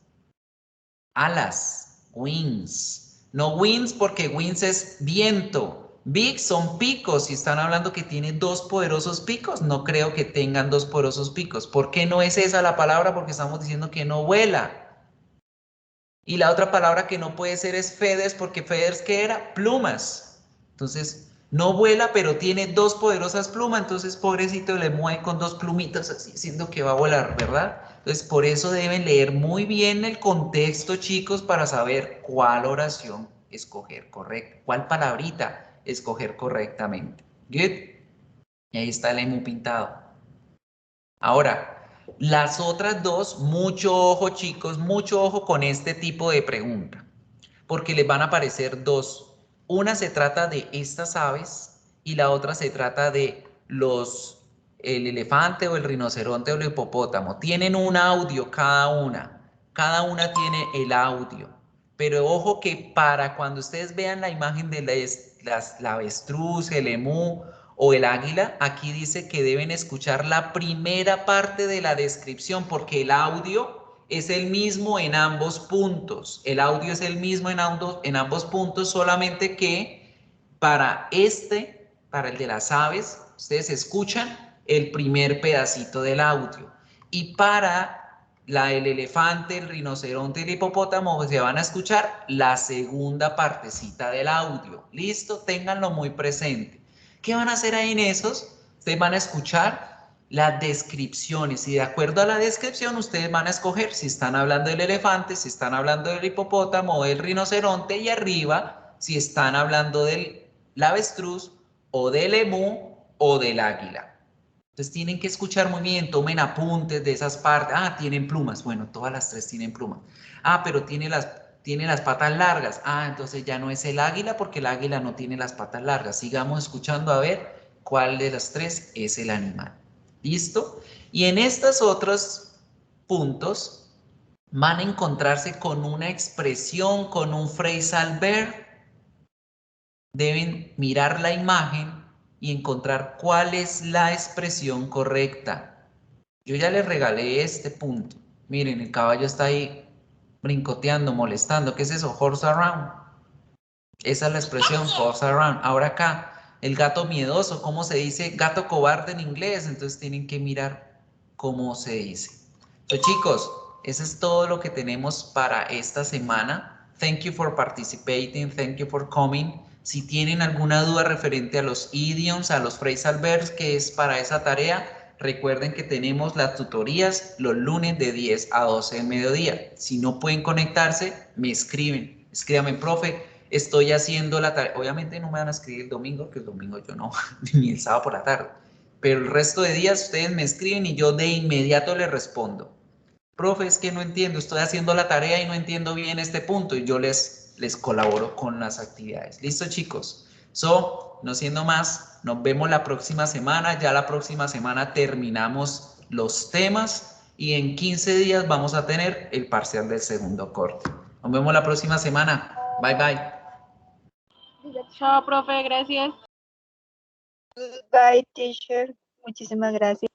alas, wings. No wings porque wings es viento. Big son picos y están hablando que tiene 2 poderosos picos. No creo que tengan 2 poderosos picos. ¿Por qué no es esa la palabra? Porque estamos diciendo que no vuela. Y la otra palabra que no puede ser es feathers porque feathers, ¿qué era? Plumas. Entonces, no vuela, pero tiene 2 poderosas plumas, entonces pobrecito le mueve con 2 plumitas así, siendo que va a volar, ¿verdad? Entonces, por eso deben leer muy bien el contexto, chicos, para saber cuál oración escoger correcta, cuál palabrita escoger correctamente. Good. Y ahí está el emu pintado. Ahora, las otras dos, mucho ojo, chicos, mucho ojo con este tipo de pregunta, porque les van a aparecer 2. Una se trata de estas aves y la otra se trata de el elefante o el rinoceronte o el hipopótamo. Tienen un audio cada una. Cada una tiene el audio. Pero ojo que para cuando ustedes vean la imagen de la avestruz, el emú o el águila, aquí dice que deben escuchar la primera parte de la descripción porque el audio es el mismo en ambos puntos. El audio es el mismo en ambos puntos, solamente que para el de las aves, ustedes escuchan el primer pedacito del audio. Y para el elefante, el rinoceronte y el hipopótamo, se van a escuchar la segunda partecita del audio. ¿Listo? Ténganlo muy presente. ¿Qué van a hacer ahí en esos? Ustedes van a escuchar las descripciones y de acuerdo a la descripción ustedes van a escoger si están hablando del elefante, si están hablando del hipopótamo o del rinoceronte y arriba si están hablando del del avestruz o del emú o del águila. Entonces tienen que escuchar muy bien, tomen apuntes de esas partes. Ah, tienen plumas. Bueno, todas las tres tienen plumas. Ah, pero tiene las patas largas. Ah, entonces ya no es el águila porque el águila no tiene las patas largas. Sigamos escuchando a ver cuál de las tres es el animal. ¿Listo? Y en estos otros puntos van a encontrarse con una expresión, con un phrasal verb. Deben mirar la imagen y encontrar cuál es la expresión correcta. Yo ya les regalé este punto. Miren, el caballo está ahí brincoteando, molestando. ¿Qué es eso? Horse around. Esa es la expresión, horse around. Ahora acá, el gato miedoso. ¿Cómo se dice? Gato cobarde en inglés. Entonces tienen que mirar cómo se dice. Entonces, chicos, eso es todo lo que tenemos para esta semana. Thank you for participating. Thank you for coming. Si tienen alguna duda referente a los idioms, a los phrasal verbs, que es para esa tarea, recuerden que tenemos las tutorías los lunes de 10 a 12 del mediodía. Si no pueden conectarse, me escriben. Escríbanme, profe, estoy haciendo la tarea. Obviamente no me van a escribir el domingo, que el domingo yo no, ni el sábado por la tarde. Pero el resto de días ustedes me escriben y yo de inmediato les respondo. Profe, es que no entiendo, estoy haciendo la tarea y no entiendo bien este punto, y yo les colaboro con las actividades. ¿Listo, chicos? No siendo más, nos vemos la próxima semana. Ya la próxima semana terminamos los temas y en 15 días vamos a tener el parcial del segundo corte. Nos vemos la próxima semana. Bye, bye. Chao, profe, gracias. Bye, teacher. Muchísimas gracias.